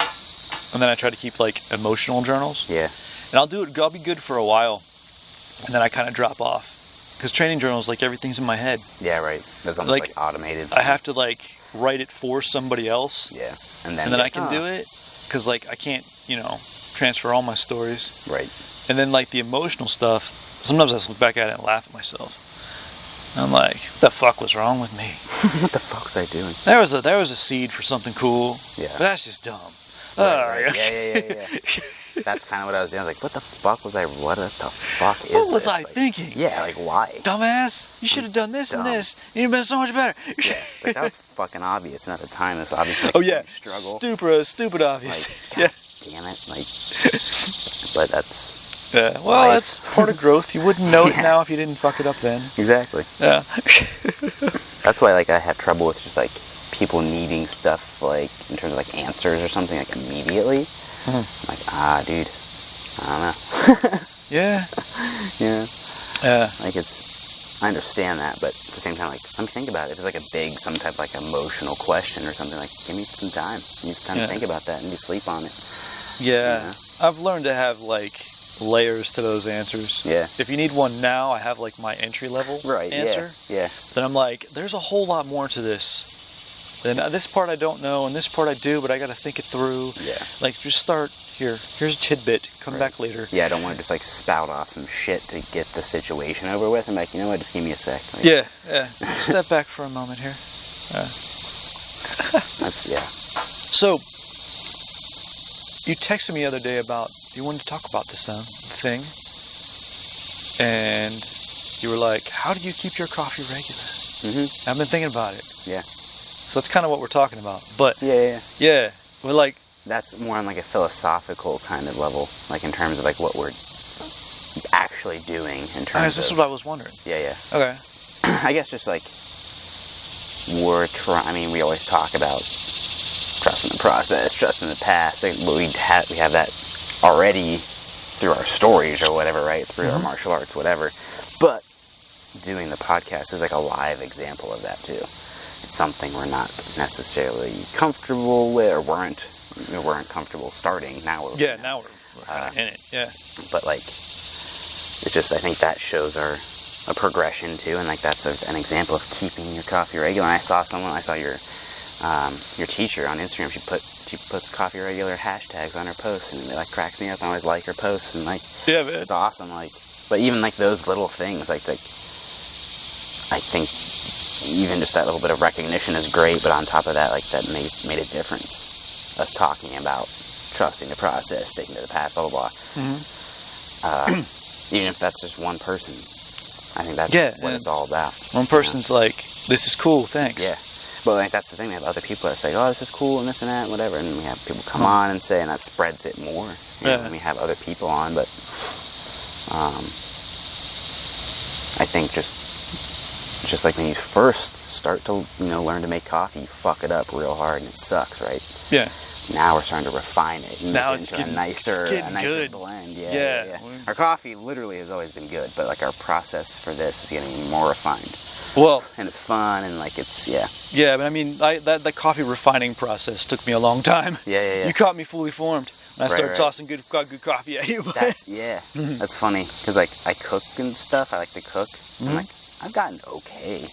and then I try to keep like emotional journals. Yeah. And I'll be good for a while, and then I kind of drop off because training journals, like everything's in my head. Yeah, right. That's almost like automated. I have to like write it for somebody else. Yeah. And then I can do it because like I can't, transfer all my stories. Right. And then like the emotional stuff, sometimes I just look back at it and laugh at myself. I'm like, what the fuck was wrong with me? What the fuck was I doing? There was a seed for something cool. Yeah. But that's just dumb. Right. Yeah. That's kind of what I was doing. I was like, what the fuck was I I thinking? Yeah, like why? Dumbass, you should have done this and this. You'd have been so much better. Yeah, it's like, that was fucking obvious. And at the time, it's obviously like struggle. Stupid obvious. Like, damn it. Like, but that's... Yeah, well, that's part of growth. You wouldn't know it now if you didn't fuck it up then. Exactly. Yeah. That's why, like, I have trouble with just, like, people needing stuff, like, in terms of, like, answers or something, like, immediately. I'm like, dude, I don't know. Yeah. Like, I understand that, but at the same time, like, let me think about it. If it's, like, some type of, like, emotional question or something, like, give me some time. Give me some time to think about that and just sleep on it. Yeah. I've learned to have, like, layers to those answers. Yeah. If you need one now, I have like my entry level answer. Yeah. Then I'm like, there's a whole lot more to this. Then this part I don't know, and this part I do, but I got to think it through. Yeah. Like, just start here. Here's a tidbit. Come back later. Yeah, I don't want to just like spout off some shit to get the situation over with. I'm like, you know what? Just give me a sec. Like, yeah. Step back for a moment here. So, you texted me the other day about, you wanted to talk about this thing, and you were like, how do you keep your coffee regular? Mm-hmm. I've been thinking about it. Yeah. So that's kind of what we're talking about. But yeah. We're like, that's more on like a philosophical kind of level, like in terms of like what we're actually doing in terms this is what I was wondering. Yeah. Okay. I guess just like we always talk about trusting the process, trusting the past. Like, we have that already through our stories or whatever, right? Through our martial arts, whatever. But doing the podcast is like a live example of that too. It's something we're not necessarily comfortable with, or weren't comfortable starting. Now we're now we're kind of in it. Yeah. But like, it's just, I think that shows our a progression too, and like that's an example of keeping your coffee regular. And I saw your teacher on Instagram. She puts coffee regular hashtags on her posts, and it like cracks me up. I always like her posts, and like it's awesome. Like, but even like those little things, like I think even just that little bit of recognition is great. But on top of that, like that made a difference. Us talking about trusting the process, sticking to the path, blah blah blah. Even if that's just one person, I think that's what it's all about. One person's like, "This is cool, thanks." Yeah. But like that's the thing, we have other people that say, "Oh, this is cool," and this and that, and whatever, and we have people come on and say, and that spreads it more. You know, when we have other people on, but I think just like when you first start to learn to make coffee, you fuck it up real hard and it sucks, right? Yeah. Now we're starting to refine it and now make it into a nicer good. blend. Yeah. Our coffee literally has always been good, but like our process for this is getting more refined. Well, and it's fun and like it's Yeah, but I mean that coffee refining process took me a long time. Yeah. You caught me fully formed. And I started tossing good coffee at you. That's funny because like I cook and stuff. I like to cook. And like I've gotten okay.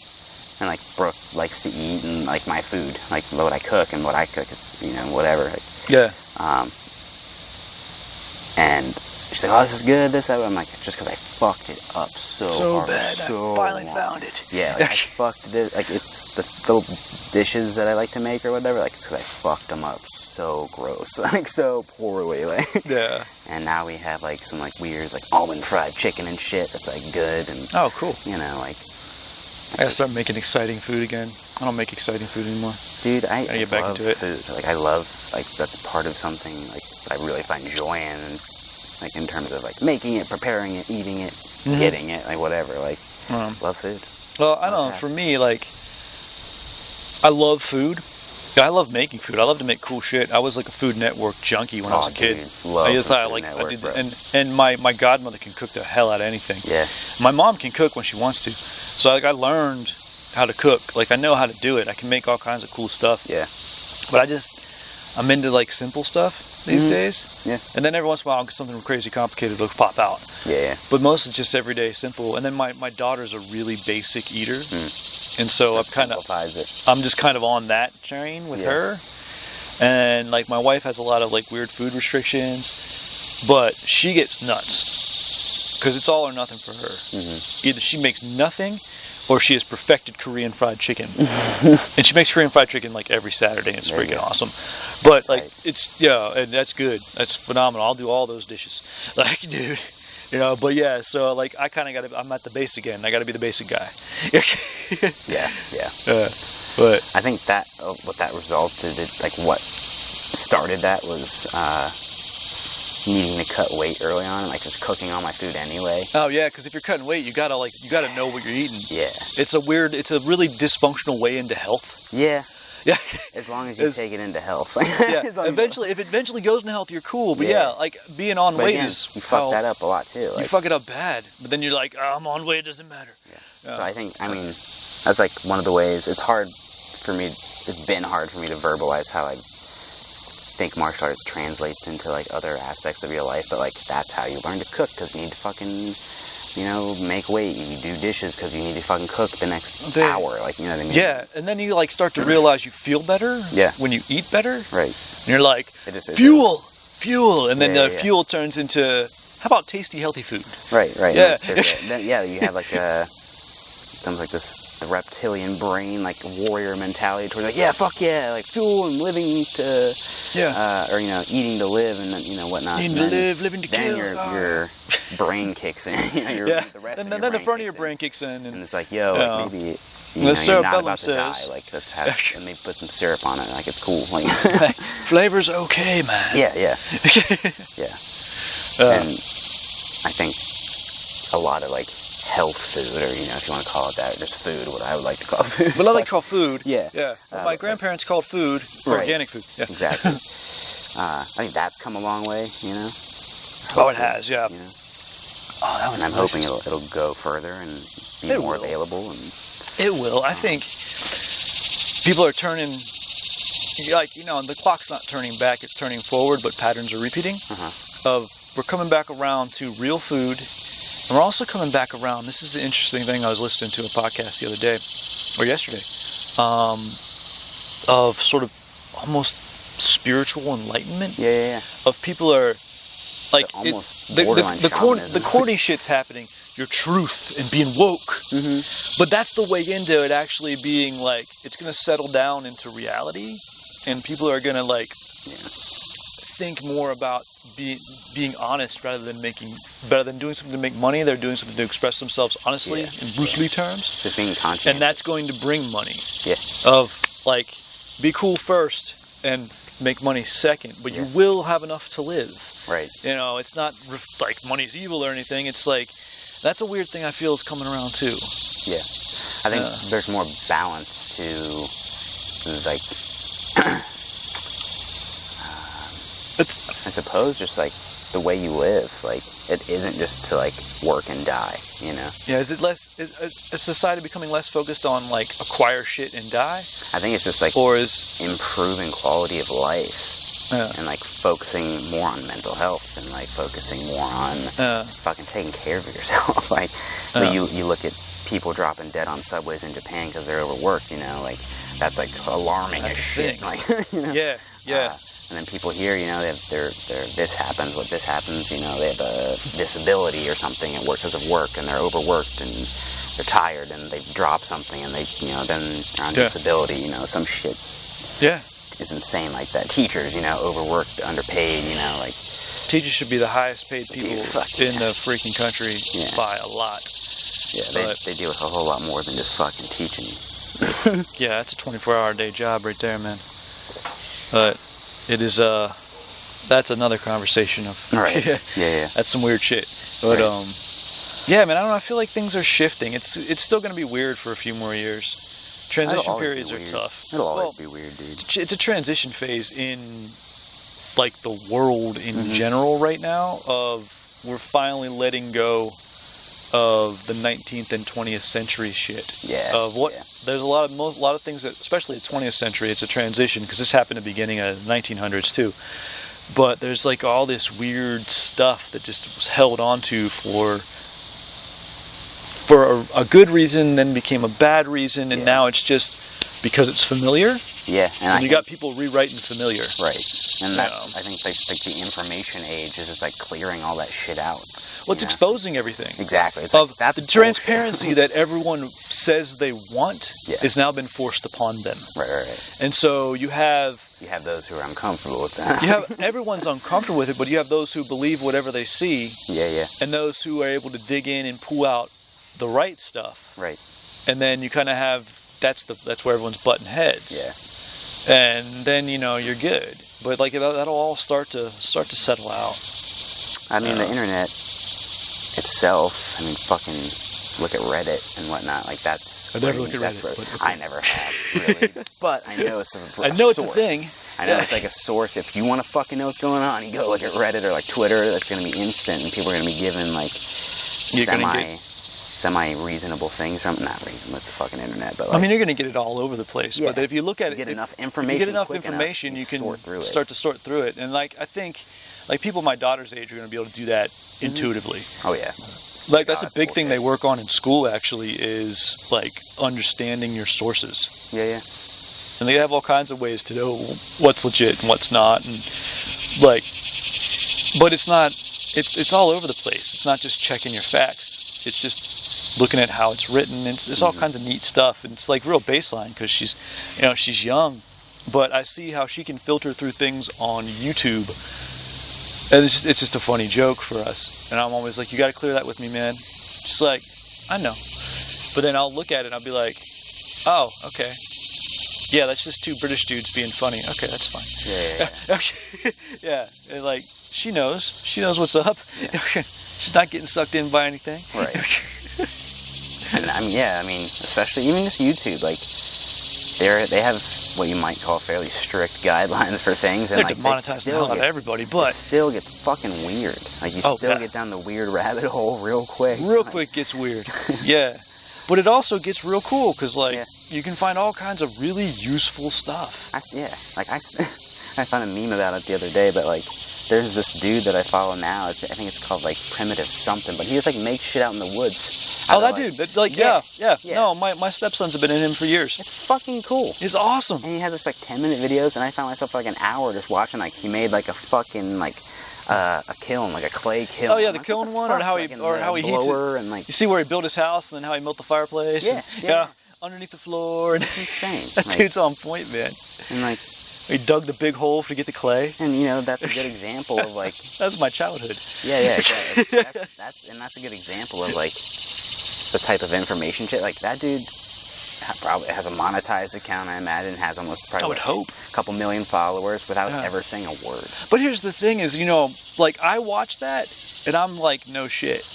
And like Brooke likes to eat and like my food, like what I cook and what I cook is whatever. Like, and she's like, "Oh, this is good, this, that." I'm like, just because I fucked it up so hard, bad. So I finally found it. Yeah, like I fucked it. Like it's the little dishes that I like to make or whatever. Like it's because I fucked them up so gross, like so poorly. Like And now we have like some like weird like almond fried chicken and shit that's like good and cool. Like. I gotta start making exciting food again. I don't make exciting food anymore. Dude, I gotta get back into it. Food. Like I love that's part of something like that I really find joy in, like in terms of like making it, preparing it, eating it, getting it, like whatever. Like love food. Well, I don't know. For me, like I love food. I love making food. I love to make cool shit. I was like a Food Network junkie when I was a kid. And my godmother can cook the hell out of anything. Yeah. My mom can cook when she wants to. So like I learned how to cook. Like I know how to do it. I can make all kinds of cool stuff. Yeah. But I'm into like simple stuff these days. Yeah. And then every once in a while I'll get something crazy complicated will pop out. Yeah. But most is just everyday simple. And then my daughter's a really basic eater. And so I'm just kind of on that train with her. And like my wife has a lot of like weird food restrictions, but she gets nuts because it's all or nothing for her. Either she makes nothing or she has perfected Korean fried chicken. And she makes Korean fried chicken like every Saturday and it's freaking awesome. But like and that's good. That's phenomenal. I'll do all those dishes. Like, dude. But yeah, so like I'm at the base again. I gotta be the basic guy. But I think that what that resulted in, like what started that was needing to cut weight early on and like just cooking all my food anyway. Oh yeah, because if you're cutting weight, you gotta know what you're eating. Yeah. It's a really dysfunctional way into health. Yeah. Yeah. As long as you take it into health. Yeah. If it eventually goes into health, you're cool. But like being on weight is you fuck that up a lot too. Like, you fuck it up bad. But then you're like, I'm on weight, it doesn't matter. Yeah. So I mean, that's like one of the ways. It's been hard for me to verbalize how I think martial arts translates into like other aspects of your life. But like that's how you learn to cook because you need to fucking make weight. You do dishes because you need to fucking cook the next hour. Like, you know what I mean? Yeah, and then you like start to realize you feel better. Yeah. When you eat better. Right. And you're like, fuel, and then fuel turns into how about tasty, healthy food? Right. Yeah. Then, you have like sounds like the reptilian brain, like warrior mentality towards like, fuck yeah, like fuel and living to or eating to live and whatnot. Eating to live, living to kill. Then your brain kicks in. The rest and then the front of your brain kicks in, and it's like, maybe you're not about to die. Like let's have and maybe put some syrup on it. Like it's cool. Like flavor's okay, man. Yeah. And I think a lot of like health food, or if you want to call it that, just food, what I would like to call food. What I like to call food. Yeah. My grandparents called food organic food. Yeah. Exactly. I think that's come a long way, Oh, it has, yeah. Oh, that was. And I'm hoping it'll go further and be more available. And it will. I think people are turning. Like the clock's not turning back; it's turning forward, but patterns are repeating. We're coming back around to real food And we're also coming back around. This is an interesting thing. I was listening to a podcast the other day, or yesterday, of sort of almost spiritual enlightenment. Yeah. Of people are like almost the corny shit's happening. Your truth and being woke, but that's the way into it. Actually, being like it's going to settle down into reality, and people are going to like think more about being honest rather than doing something to make money. They're doing something to express themselves honestly in Bruce Lee terms. Just being conscious, and that's going to bring money. Yeah. Of like, be cool first and make money second, but you will have enough to live. Right. You know, it's not like money's evil or anything. It's like, that's a weird thing I feel is coming around too. Yeah. I think there's more balance to, like, I suppose just like the way you live. Like, it isn't just to like work and die, you know? Yeah, is society becoming less focused on like acquire shit and die? I think it's just like improving quality of life. And like focusing more on mental health and like focusing more on fucking taking care of yourself. Like you look at people dropping dead on subways in Japan because they're overworked. You know, like that's like alarming as shit. Like, you know? Yeah. And then people here, you know, they have their this happens, what this happens. You know, they have a disability or something at work because of work, and they're overworked and they're tired and they've dropped something and they, you know, then they're on disability. You know, some shit. Yeah. It's insane like that. Teachers, you know, overworked, underpaid, you know, like... Teachers should be the highest paid people in the freaking country by a lot. Yeah, they deal with a whole lot more than just fucking teaching. Yeah, that's a 24-hour day job right there, man. But it is, that's another conversation of... Right, yeah. That's some weird shit. But, yeah, man, I don't know, I feel like things are shifting. It's still going to be weird for a few more years. Transition periods are tough. It'll always be weird, dude. It's a transition phase in, like, the world in general right now. We're finally letting go of the 19th and 20th century shit. Yeah. There's a lot of things that, especially the 20th century, it's a transition because this happened at the beginning of the 1900s too. But there's like all this weird stuff that just was held onto for a good reason, then became a bad reason, and now it's just because it's familiar. Yeah, and you got people rewriting familiar. Right, and that's I think like the information age is just like clearing all that shit out. Well, it's exposing everything. Exactly. It's like, that's the transparency that everyone says they want has now been forced upon them. Right. And so you have those who are uncomfortable with that. Everyone's uncomfortable with it, but you have those who believe whatever they see. Yeah. And those who are able to dig in and pull out the right stuff. Right. And then you kind of have that's where everyone's butting heads. Yeah. And then you're good. But like that'll all start to settle out. I mean, the internet itself. I mean, fucking look at Reddit and whatnot. Like that's. I never look at Reddit. I never have really, but I know it's a source. It's a thing. I know it's like a source. If you want to fucking know what's going on, you go look at Reddit or like Twitter. That's gonna be instant, and people are gonna be given like semi-reasonable things from, not reasonable, it's the fucking internet, but like, I mean, you're going to get it all over the place, but if you look at it, you get enough information, you can start to sort through it. And like, I think, like people my daughter's age are going to be able to do that intuitively. Oh yeah. Like that's a big thing they work on in school actually is like understanding your sources. Yeah. And they have all kinds of ways to know what's legit and what's not, and like, but it's not, it's all over the place. It's not just checking your facts. It's just looking at how it's written. There's all kinds of neat stuff, and it's like real baseline because she's young, but I see how she can filter through things on YouTube, and it's just a funny joke for us. And I'm always like, you got to clear that with me, man. She's like, I know, but then I'll look at it and I'll be like, oh, okay, yeah, that's just two British dudes being funny. Okay, that's fine. Yeah. Yeah, and like she knows what's up. Yeah. She's not getting sucked in by anything. Right. And I mean, especially even just YouTube, like they have what you might call fairly strict guidelines for things, and they're demonetizing the hell out of everybody, but it still gets fucking weird. Like you still get down the weird rabbit hole real quick. Quick gets weird. Yeah, but it also gets real cool because you can find all kinds of really useful stuff. I found a meme about it the other day, but like there's this dude that I follow now. I think it's called like Primitive something, but he just like makes shit out in the woods. Oh, that dude. Like, yeah. Yeah. No, my stepsons have been in him for years. It's fucking cool. He's awesome. And he has this like 10-minute videos, and I found myself for like an hour just watching. Like he made like a fucking like a kiln, like a clay kiln. Oh yeah, the kiln one, or how he heats it. And like you see where he built his house, and then how he built the fireplace. Yeah. Underneath the floor. It's insane. That like, dude's on point, man. And like he dug the big hole to get the clay. And you know that's a good example of like that's my childhood. Yeah, exactly. That's a good example of like the type of information shit. Like that dude probably has a monetized account, I imagine, has almost probably I would hope a couple million followers without ever saying a word. But here's the thing is, you know, like I watch that and I'm like, no shit.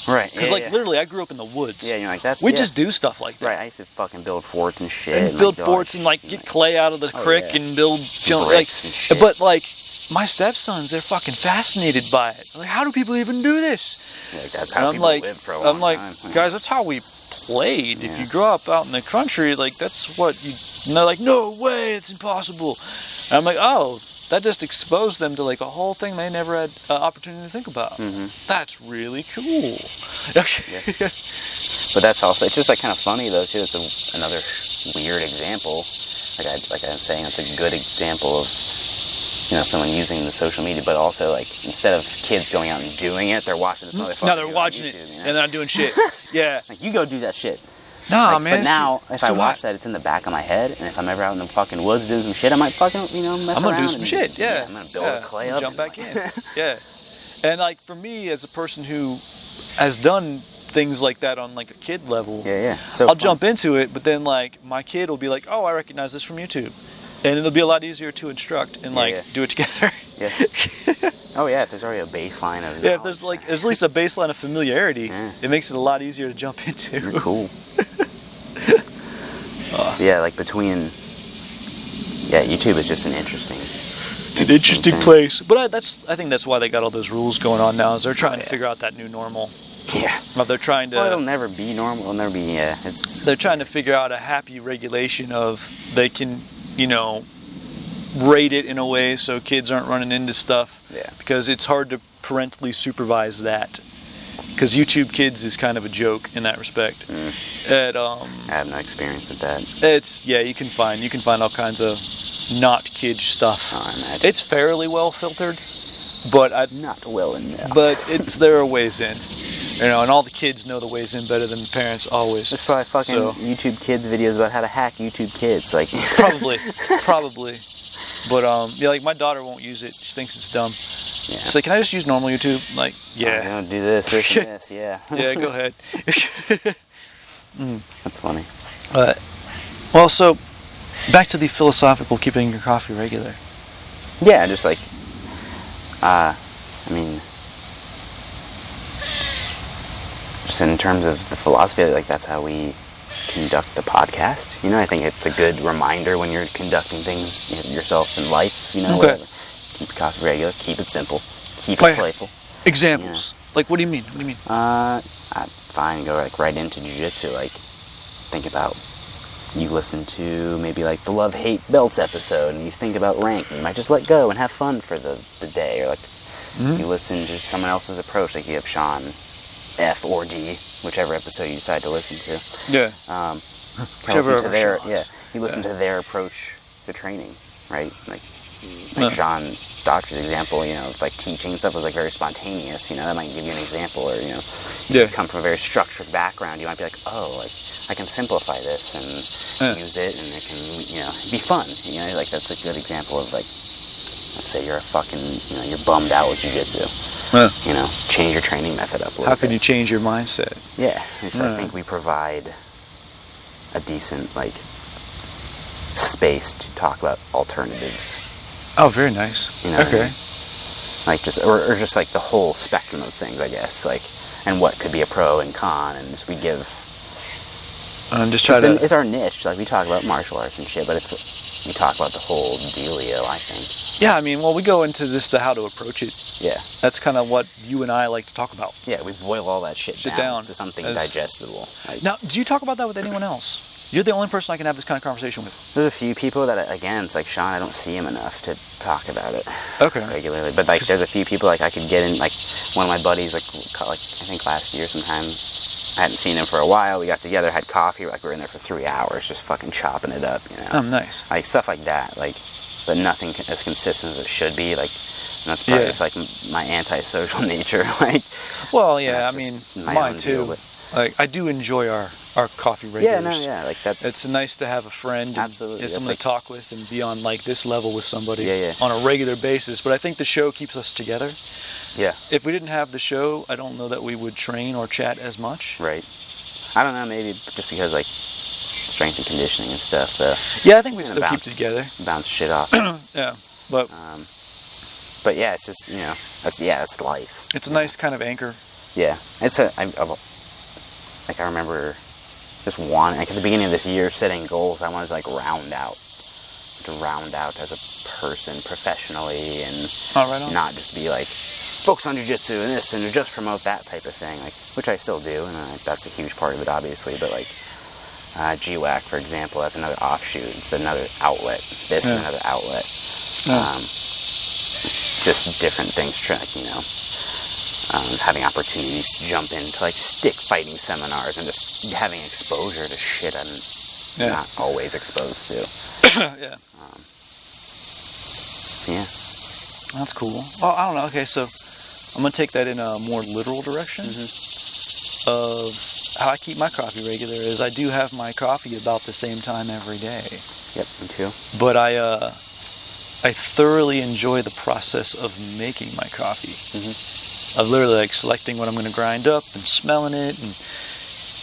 Right. Because literally I grew up in the woods. Yeah, you're like, that's... We just do stuff like that. Right, I used to fucking build forts and shit. And build forts and like get clay out of the creek and build... bricks and shit. But like, my stepsons, they're fucking fascinated by it. Like, how do people even do this? Like, that's how people live for a long time. I'm like, guys, that's how we played. Yeah. If you grow up out in the country, like, that's what you... And they're like, no way, it's impossible. And I'm like, oh... That just exposed them to like a whole thing they never had opportunity to think about. That's really cool. Yeah. But that's also, it's just like kind of funny though too. It's another weird example. Like I'm saying, it's a good example of, you know, someone using the social media, but also like instead of kids going out and doing it, they're watching this motherfucker. No, they're watching it, you know? And they're not doing shit. Yeah. Like, you go do that shit. Nah, like, man. But now, if I watch that, it's in the back of my head, and if I'm ever out in the fucking woods doing some shit, I might fucking, you know, mess around. I'm gonna do some shit, yeah. I'm gonna build a clay up. Jump back in. Yeah. And like, for me, as a person who has done things like that on like a kid level, so I'll jump into it, but then like, my kid will be like, oh, I recognize this from YouTube. And it'll be a lot easier to instruct and like, do it together. Oh yeah, if there's already a baseline of if there's like, there's at least a baseline of familiarity, it makes it a lot easier to jump into. You're cool. Yeah, like between... Yeah, YouTube is just an interesting... It's an interesting place. But I think that's why they got all those rules going on now, is they're trying to figure out that new normal. Yeah. Well, they're trying to... Well, it'll never be normal. It'll never be... it's... They're trying to figure out a happy regulation of... They can, you know, rate it in a way so kids aren't running into stuff. Yeah. Because it's hard to parentally supervise that. Because YouTube Kids is kind of a joke in that respect. I have no experience with that. It's you can find all kinds of not kid stuff. Oh, I imagine. It's fairly well filtered, but not well enough. But there are ways in, you know, and all the kids know the ways in better than the parents always. There's probably fucking YouTube Kids videos about how to hack YouTube Kids, like probably. But yeah, like my daughter won't use it. She thinks it's dumb. Yeah. She's like, can I just use normal YouTube? I'm like, I'm gonna do this, and this, Yeah, go ahead. That's funny. Well, so back to the philosophical keeping your coffee regular. Yeah, just like, I mean, just in terms of the philosophy, like that's how we conduct the podcast. You know, I think it's a good reminder when you're conducting things yourself in life. You know, whatever. Keep your coffee regular, keep it simple, keep it playful. Examples. Like, what do you mean? What do you mean? Fine, go like right into jiu-jitsu. Like, think about, you listen to maybe like the Love-Hate Belts episode, and you think about rank. You might just let go and have fun for the day. Or like, you listen to someone else's approach. Like you have Sean F or G, whichever episode you decide to listen to. Yeah. You listen to their approach to training, right? Like Sean Doctor's example, you know, like teaching and stuff was like very spontaneous, you know, that might give you an example. Or, you know, if you come from a very structured background, you might be like, oh, like I can simplify this and use it, and it can, you know, be fun, you know, like that's a good example of like, let's say you're a fucking, you know, you're bummed out with jiu-jitsu, you know, change your training method up a little bit. How can you change your mindset? Yeah, so I think we provide a decent, like, space to talk about alternatives. Oh, very nice. You know, okay. Like just, or just like the whole spectrum of things, I guess. Like, and what could be a pro and con, and just we give. It's our niche. Like we talk about martial arts and shit, but we talk about the whole dealio, I think. Yeah, I mean, well, we go into this to how to approach it. Yeah. That's kind of what you and I like to talk about. Yeah, we boil all that shit down to something digestible. Now, do you talk about that with anyone else? You're the only person I can have this kind of conversation with. There's a few people that, again, it's like, Sean, I don't see him enough to talk about it regularly. But, like, there's a few people, like, I could get in, like, one of my buddies, like I think last year sometime, I hadn't seen him for a while. We got together, had coffee, like, we were in there for 3 hours, just fucking chopping it up, you know? Oh, nice. Like, stuff like that, like, but nothing as consistent as it should be, like, and that's probably just, like, my antisocial nature, like. Well, yeah, I mean, mine too. Like, I do enjoy our coffee regulars. Like that's. It's nice to have a friend, absolutely, and someone to talk with, and be on like this level with somebody Yeah. on a regular basis. But I think the show keeps us together. Yeah. If we didn't have the show, I don't know that we would train or chat as much. Right. I don't know, maybe just because like strength and conditioning and stuff. Yeah, I think we still keep it together. Bounce shit off. Yeah, but yeah, it's just, you know, that's life. It's a nice kind of anchor. Yeah, it's like I remember just wanting, like at the beginning of this year, setting goals. I wanted to like round out as a person professionally, and not just be like focus on jiu-jitsu and this and just promote that type of thing, like, which I still do, and that's a huge part of it, obviously. But like GWACC, for example, that's another offshoot. It's another outlet. This is another outlet. Just different things, you know. Having opportunities to jump into like stick fighting seminars and just having exposure to shit I'm not always exposed to. Yeah. Yeah. That's cool. Well, I don't know. Okay, so I'm gonna take that in a more literal direction of how I keep my coffee regular. Is I do have my coffee about the same time every day. Yep, me too. But I thoroughly enjoy the process of making my coffee. Of literally like selecting what I'm going to grind up and smelling it, and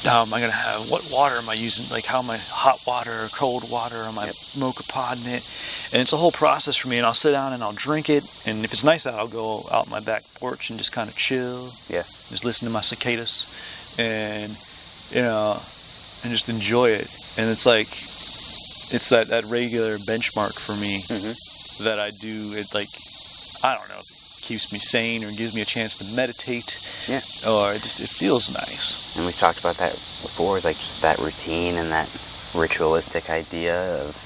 how am I going to have, what water am I using, like how am I hot water or cold water, am I mocha podding it, and it's a whole process for me. And I'll sit down and I'll drink it, and if it's nice out, I'll go out my back porch and just kind of chill, just listen to my cicadas, and you know, and just enjoy it. And it's like, it's that regular benchmark for me that I do. It like, I don't know, keeps me sane or gives me a chance to meditate, or it feels nice. And we've talked about that before, is like just that routine and that ritualistic idea of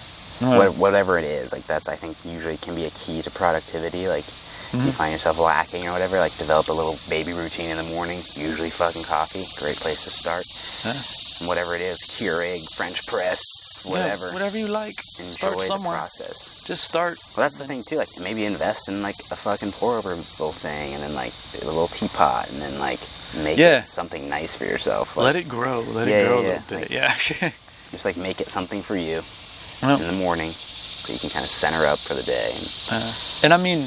whatever it is. Like that's, I think, usually can be a key to productivity. Like you find yourself lacking or whatever, like develop a little baby routine in the morning, usually fucking coffee, great place to start. And whatever it is, Keurig, French press, whatever. Whatever you like. Enjoy the process. Just start. Well, that's the thing too. Like maybe invest in like a fucking pour over little thing, and then like a little teapot, and then like make it something nice for yourself. Like, let it grow. Let it grow a little bit. Like, just like make it something for you in the morning, so you can kind of center up for the day. And I mean,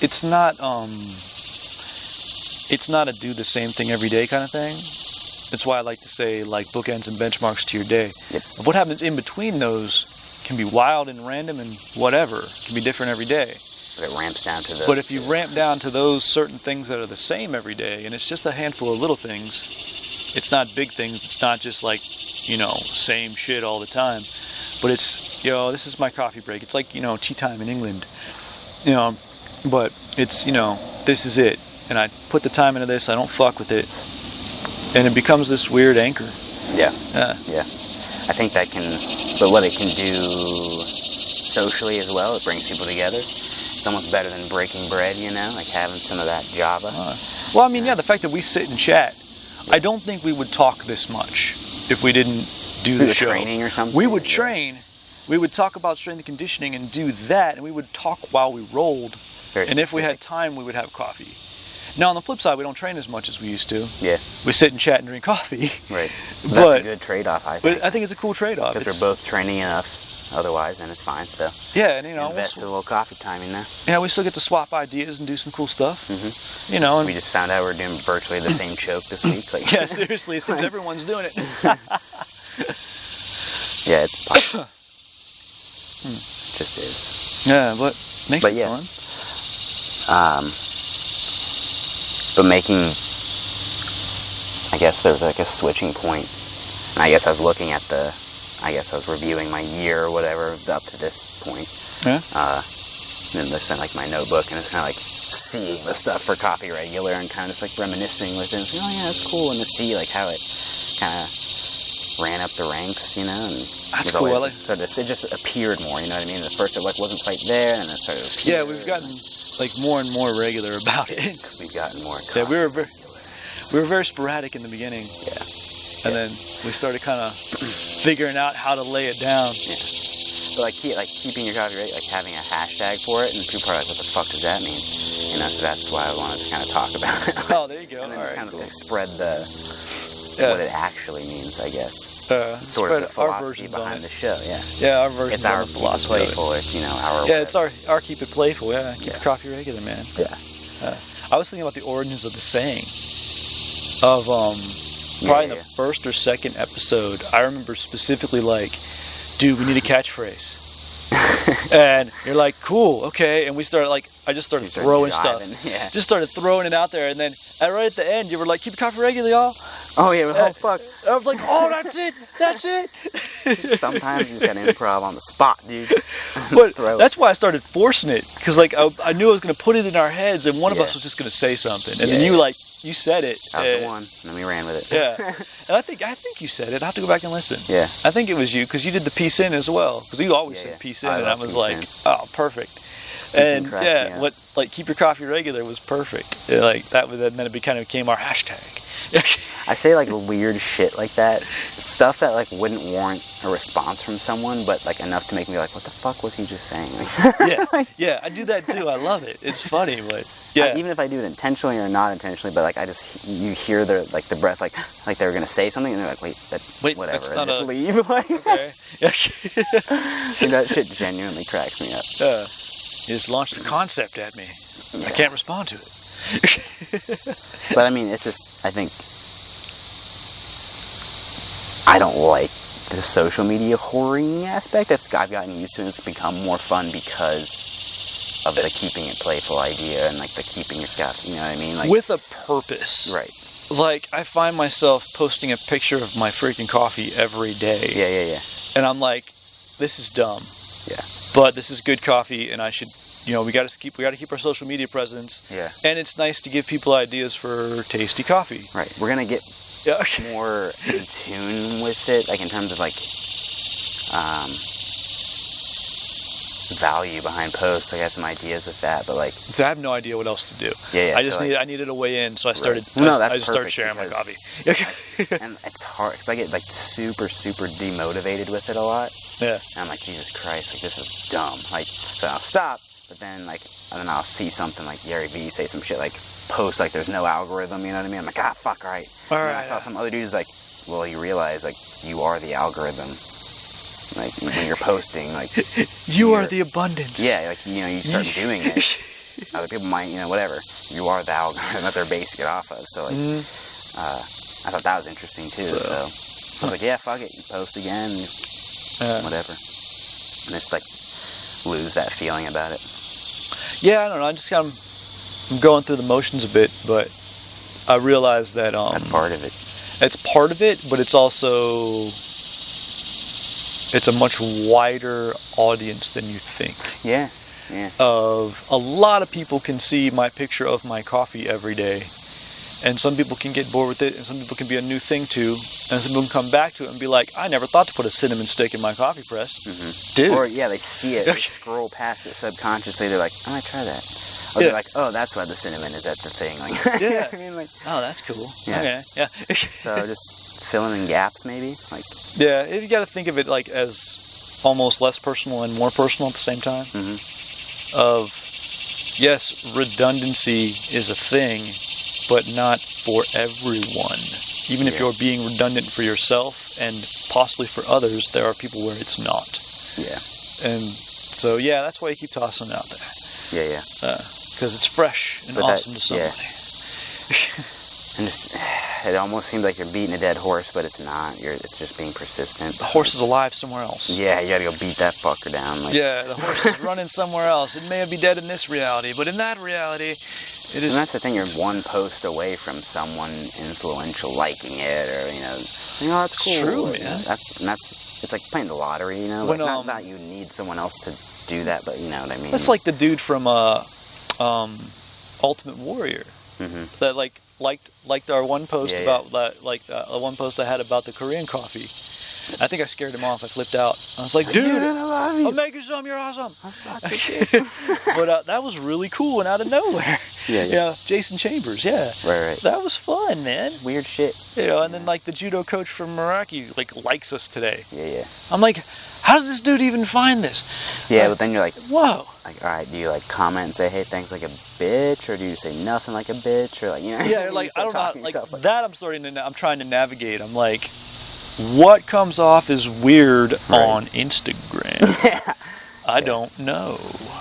it's not a do the same thing every day kind of thing. That's why I like to say, like, bookends and benchmarks to your day. What happens in between those can be wild and random and whatever. It can be different every day. But it ramps down to But if you ramp down to those certain things that are the same every day, and it's just a handful of little things, it's not big things, it's not just like, you know, same shit all the time. But it's, yo, this is my coffee break. It's like, you know, tea time in England. You know, but it's, you know, this is it. And I put the time into this, I don't fuck with it. And it becomes this weird anchor. Yeah. I think that can, but what it can do socially as well, it brings people together. It's almost better than breaking bread, you know, like having some of that Java. Well, I mean, the fact that we sit and chat, I don't think we would talk this much if we didn't do the show. Training or something? We would train, we would talk about strength and conditioning and do that, and we would talk while we rolled. And if we had time, we would have coffee. Now, on the flip side, we don't train as much as we used to. Yeah. We sit and chat and drink coffee. Right. That's a good trade-off, I think. But I think it's a cool trade-off. Because we're both training enough, otherwise, then it's fine. So yeah, and you know, invest a little coffee time in there. Yeah, we still get to swap ideas and do some cool stuff. You know, and we just found out we're doing virtually the same choke this week. Like, yeah, seriously, it seems everyone's doing it. Yeah, it's fun. Just is. Yeah, but makes it fun. But making, I guess there was like a switching point. And I guess I was looking at I was reviewing my year or whatever up to this point. Yeah. And then this in like my notebook, and it's kind of like seeing the stuff for Coffee Regular and kind of just like reminiscing with it. Oh yeah, that's cool. And to see like how it kind of ran up the ranks, you know, and that's cool. So it just appeared more, you know what I mean? At first it like wasn't quite there, and then it started to appear. Yeah, we've gotten like more and more regular about it. We've gotten more. Yeah, we were very sporadic in the beginning. Yeah. And then we started kind of figuring out how to lay it down. Yeah. But keeping your coffee regular, like having a hashtag for it, and people are like, what the fuck does that mean? You know, so that's why I wanted to kind of talk about it. Oh, there you go. And then all just right, kind of cool. like spread what it actually means, I guess. Sort of the philosophy behind the show, yeah. Yeah, our version. It's our philosophy. Playful. It's, you know, our. Yeah, it's our keep it playful. Yeah, keep your coffee regular, man. Yeah. I was thinking about the origins of the saying of probably in the first or second episode. I remember specifically like, dude, we need a catchphrase. And you're like, cool, okay. And we started I just started throwing stuff. Yeah. Just started throwing it out there, and then right at the end, you were like, keep your coffee regular, y'all. Oh yeah, oh fuck. I was like, oh, that's it. Sometimes you just gotta improv on the spot, dude. But that's why I started forcing it, because like I knew I was gonna put it in our heads, and one of us was just gonna say something, and then you said it. That was the one, and then we ran with it. Yeah, and I think you said it. I have to go back and listen. Yeah, I think it was you, because you did the peace in as well, because you always said peace in, and I was like, oh, perfect. And like keep your coffee regular was perfect. Like that was, and then it kind of became our hashtag. I say like weird shit like that, stuff that like wouldn't warrant a response from someone, but like enough to make me like, what the fuck was he just saying? Like, yeah, I do that too. I love it. It's funny, but yeah. Even if I do it intentionally or not intentionally, but like you hear the breath, like they were gonna say something, and they're like, wait, whatever, and just leave. Like, okay. That shit genuinely cracks me up. You just launched a concept at me. Yeah. I can't respond to it. But I mean, it's just, I think I don't like the social media whoring aspect. I've gotten used to it. It's become more fun because of the keeping it playful idea and like the keeping your stuff, you know what I mean? Like, with a purpose. Right. Like, I find myself posting a picture of my freaking coffee every day. Yeah. And I'm like, this is dumb. Yeah. But this is good coffee, and I should, we got to keep our social media presence. Yeah. And it's nice to give people ideas for tasty coffee. Right. We're gonna get more in tune with it, like in terms of like value behind posts. I got some ideas with that, but like, so I have no idea what else to do. Yeah. I needed a way in, so I started. Right. I just started sharing my coffee. And it's hard because I get like super demotivated with it a lot. Yeah. And I'm like, Jesus Christ, like this is dumb. Like, so I'll stop, but then like, and then I'll see something like Gary Vee say some shit like post like there's no algorithm, you know what I mean? I'm like, fuck, all right. I saw some other dudes like, well, you realize like you are the algorithm. Like when you're posting, like you are the abundance. Yeah, like you start doing it. Other people might, whatever. You are the algorithm that they're basing it off of. So like, I thought that was interesting too. So I was like, yeah, fuck it, you post again, whatever, and just like lose that feeling about it. Yeah, I don't know. I just kind of I'm going through the motions a bit, but I realize that that's part of it. It's part of it, but it's also a much wider audience than you think. Yeah. Of a lot of people can see my picture of my coffee every day, and some people can get bored with it, and some people can be a new thing to, and some people can come back to it and be like, I never thought to put a cinnamon stick in my coffee press. Mm-hmm. Dude. Or they see it, they scroll past it subconsciously. They're like, I might try that. Or they're like, oh, that's why the cinnamon is at the thing. Like, yeah. I mean, like, oh, that's cool. Yeah. Okay. Yeah. So just filling in gaps, maybe. Like. Yeah, you got to think of it like as almost less personal and more personal at the same time. Mm-hmm. Of, yes, redundancy is a thing, but not for everyone. Even if you're being redundant for yourself and possibly for others, there are people where it's not. Yeah. And so, that's why you keep tossing it out there. Yeah. Because it's fresh and awesome to somebody. And it almost seems like you're beating a dead horse, but it's not. It's just being persistent. The horse is alive somewhere else. Yeah, you gotta go beat that fucker down. Like. Yeah, the horse is running somewhere else. It may be dead in this reality, but in that reality, it is. And that's the thing. You're one post away from someone influential liking it, or that's cool. It's true, man. That's it's like playing the lottery, Like, not that you need someone else to do that, but you know what I mean. That's like the dude from Ultimate Warrior. Mm-hmm. That like liked our one post Yeah, about that, like the one post I had about the Korean coffee. I think I scared him off. I flipped out. I was like, dude, I love you. I'm making some. You're awesome. I suck your shit. But that was really cool and out of nowhere. Yeah. Jason Chambers. Yeah. Right. That was fun, man. Weird shit. You know, and then like the judo coach from Meraki likes us today. Yeah. I'm like, how does this dude even find this? Yeah, but then you're like, whoa. Like, all right, do you like comment and say, hey, thanks like a bitch, or do you say nothing like a bitch, or like, you know? Yeah, like I don't know, like that. I'm trying to navigate. I'm like, what comes off as weird on Instagram? Yeah. I don't know.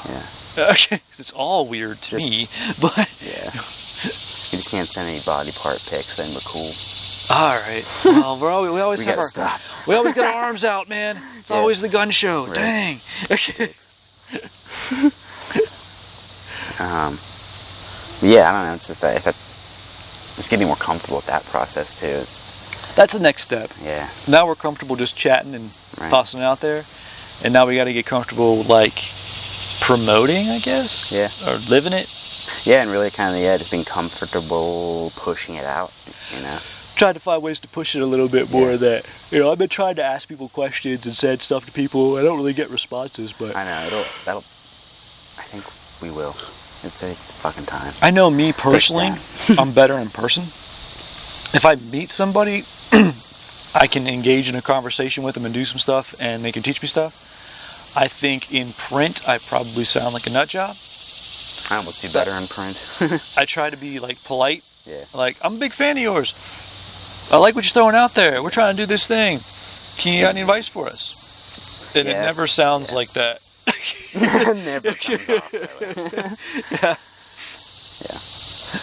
Yeah. Okay, it's all weird to me, but yeah, you just can't send any body part pics. Then we're cool. All right. Well, we always we have gotta stop. We always got our arms out, man. It's always the gun show. Right. Dang. Yeah, I don't know. It's just that it's getting more comfortable with that process too. That's the next step. Yeah. Now we're comfortable just chatting and tossing it out there, and now we got to get comfortable like promoting, I guess. Yeah. Or living it. Yeah, and really kind of just being comfortable pushing it out. You know. Tried to find ways to push it a little bit more. That I've been trying to ask people questions and said stuff to people. I don't really get responses, but I know I think we will. It takes fucking time. I know me personally, I'm better in person. If I meet somebody, I can engage in a conversation with them and do some stuff, and they can teach me stuff. I think in print, I probably sound like a nut job. I almost do better in print. I try to be like polite. Yeah. Like, I'm a big fan of yours. I like what you're throwing out there. We're trying to do this thing. Can you got any advice for us? And it never sounds like that. Never comes off that way.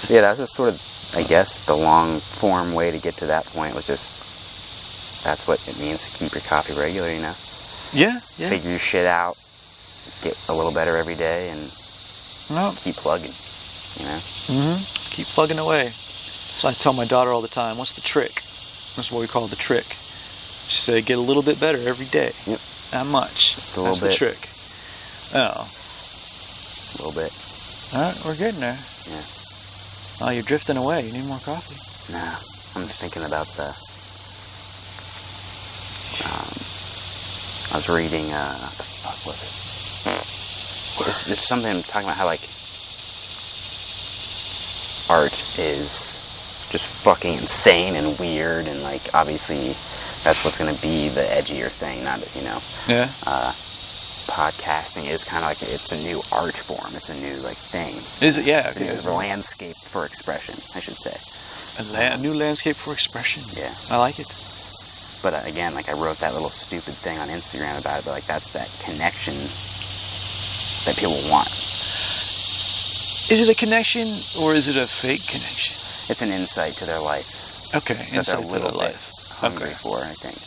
Yeah, that's just sort of, I guess, the long form way to get to that point was just, that's what it means to keep your coffee regular, you know? Yeah. Figure your shit out, get a little better every day, and keep plugging, you know? Keep plugging away. So I tell my daughter all the time, what's the trick? That's what we call the trick. She said, get a little bit better every day. Yep. Not much. Just a little bit. That's the trick. Oh. A little bit. All right, we're getting there. Yeah. Oh, you're drifting away. You need more coffee? Nah, I'm just thinking about I was reading, what the fuck was it? It's something talking about how, like, art is just fucking insane and weird, and, like, obviously that's what's going to be the edgier thing, not, you know. Yeah. Podcasting is kind of like, it's a new art form. It's a new, like, thing. Is it? Yeah. It's a new landscape for expression, I should say. A new landscape for expression. Yeah. I like it. But again, like, I wrote that little stupid thing on Instagram about it, but, like, that's that connection that people want. Is it a connection or is it a fake connection? It's an insight to their life. Okay, that they're a little bit hungry for, I think.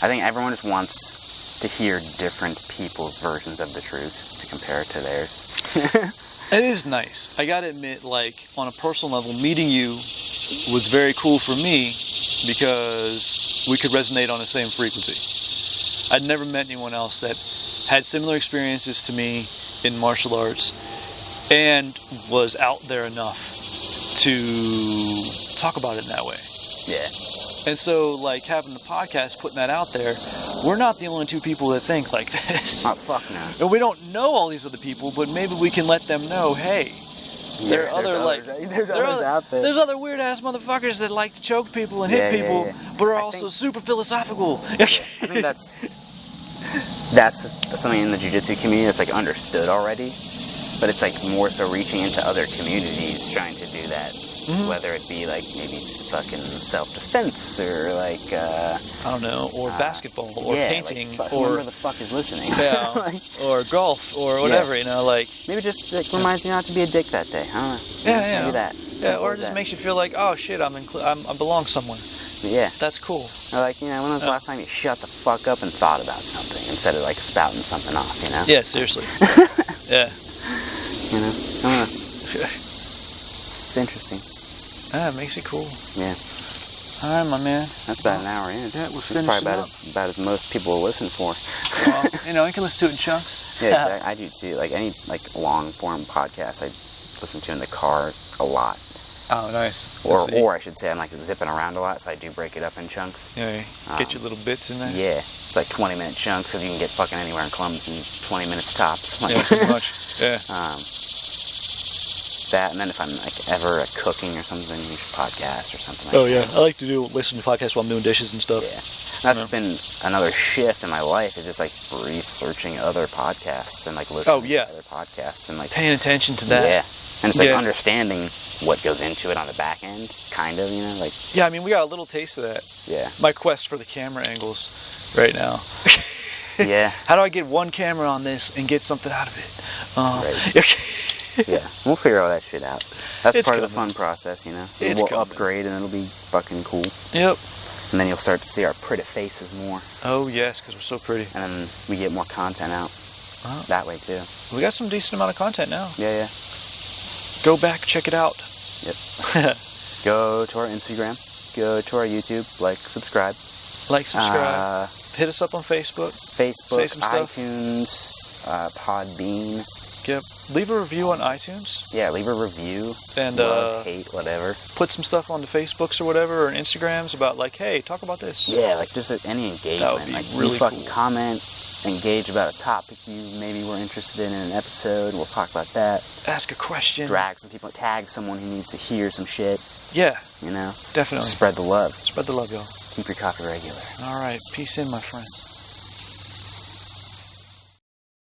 I think everyone just wants to hear different people's versions of the truth to compare it to theirs. It is nice. I gotta admit, like, on a personal level, meeting you was very cool for me because we could resonate on the same frequency. I'd never met anyone else that had similar experiences to me in martial arts and was out there enough to talk about it in that way. Yeah. And so, like, having the podcast, putting that out there, we're not the only two people that think like this. Oh, fuck no. And we don't know all these other people, but maybe we can let them know, hey, there are other, like, there's others out there. There's other weird-ass motherfuckers that like to choke people and hit people, but are also super philosophical. I think that's something in the jiu-jitsu community that's, like, understood already, but it's, like, more so reaching into other communities trying to do that. Whether it be, like, maybe fucking self-defense or, like, I don't know, or basketball or painting, like, or whoever the fuck is listening. Yeah, like, or golf or whatever, you know, like, maybe just, like, reminds you not to be a dick that day. I don't know. Maybe that. Yeah, or it just makes you feel like, oh shit, I belong somewhere. Yeah. That's cool. Or, like, you know, when was the last time you shut the fuck up and thought about something instead of, like, spouting something off, you know? Yeah, seriously. Yeah. You know? I don't know. It's interesting. Yeah, it makes it cool. Yeah. All right, my man. That's about an hour in. Yeah, we'll That's probably about as most people will listen for. Well, you know, you can listen to it in chunks. Yeah, exactly. I do too. Like, any, like, long form podcast I listen to in the car a lot. Oh, nice. Or I should say I'm like zipping around a lot, so I do break it up in chunks. Yeah, get your little bits in there. Yeah, it's like 20-minute chunks, so you can get fucking anywhere in Columbus in 20 minutes tops. Yeah, pretty much. Yeah. That, and then if I'm like ever cooking or something, we should podcast or something like Oh, that. yeah. I like to listen to podcasts while I'm doing dishes and stuff. Yeah. That's been another shift in my life, is just like researching other podcasts and like listening to other podcasts and like paying attention to that. Yeah. And it's like understanding what goes into it on the back end, kind of, you know, like. Yeah, I mean, we got a little taste of that. Yeah. My quest for the camera angles right now. Yeah. How do I get one camera on this and get something out of it? Right. Yeah, we'll figure all that shit out. That's part of the fun process, you know. We'll upgrade and it'll be fucking cool. Yep. And then you'll start to see our pretty faces more. Oh, yes, because we're so pretty. And then we get more content out that way, too. We got some decent amount of content now. Yeah. Go back, check it out. Yep. Go to our Instagram. Go to our YouTube. Like, subscribe. Hit us up on Facebook. Say some stuff. iTunes, Podbean. Yep. Leave a review on iTunes. Yeah, leave a review. And love, hate, whatever. Put some stuff on the Facebooks or whatever, or Instagrams about like, hey, talk about this. Yeah, like just any engagement. That would be like really fucking cool. comment, engage about a topic you maybe were interested in an episode. We'll talk about that. Ask a question. Drag some people. Tag someone who needs to hear some shit. Yeah. You know? Definitely. Spread the love. Spread the love, y'all. Keep your coffee regular. All right. Peace in, my friend.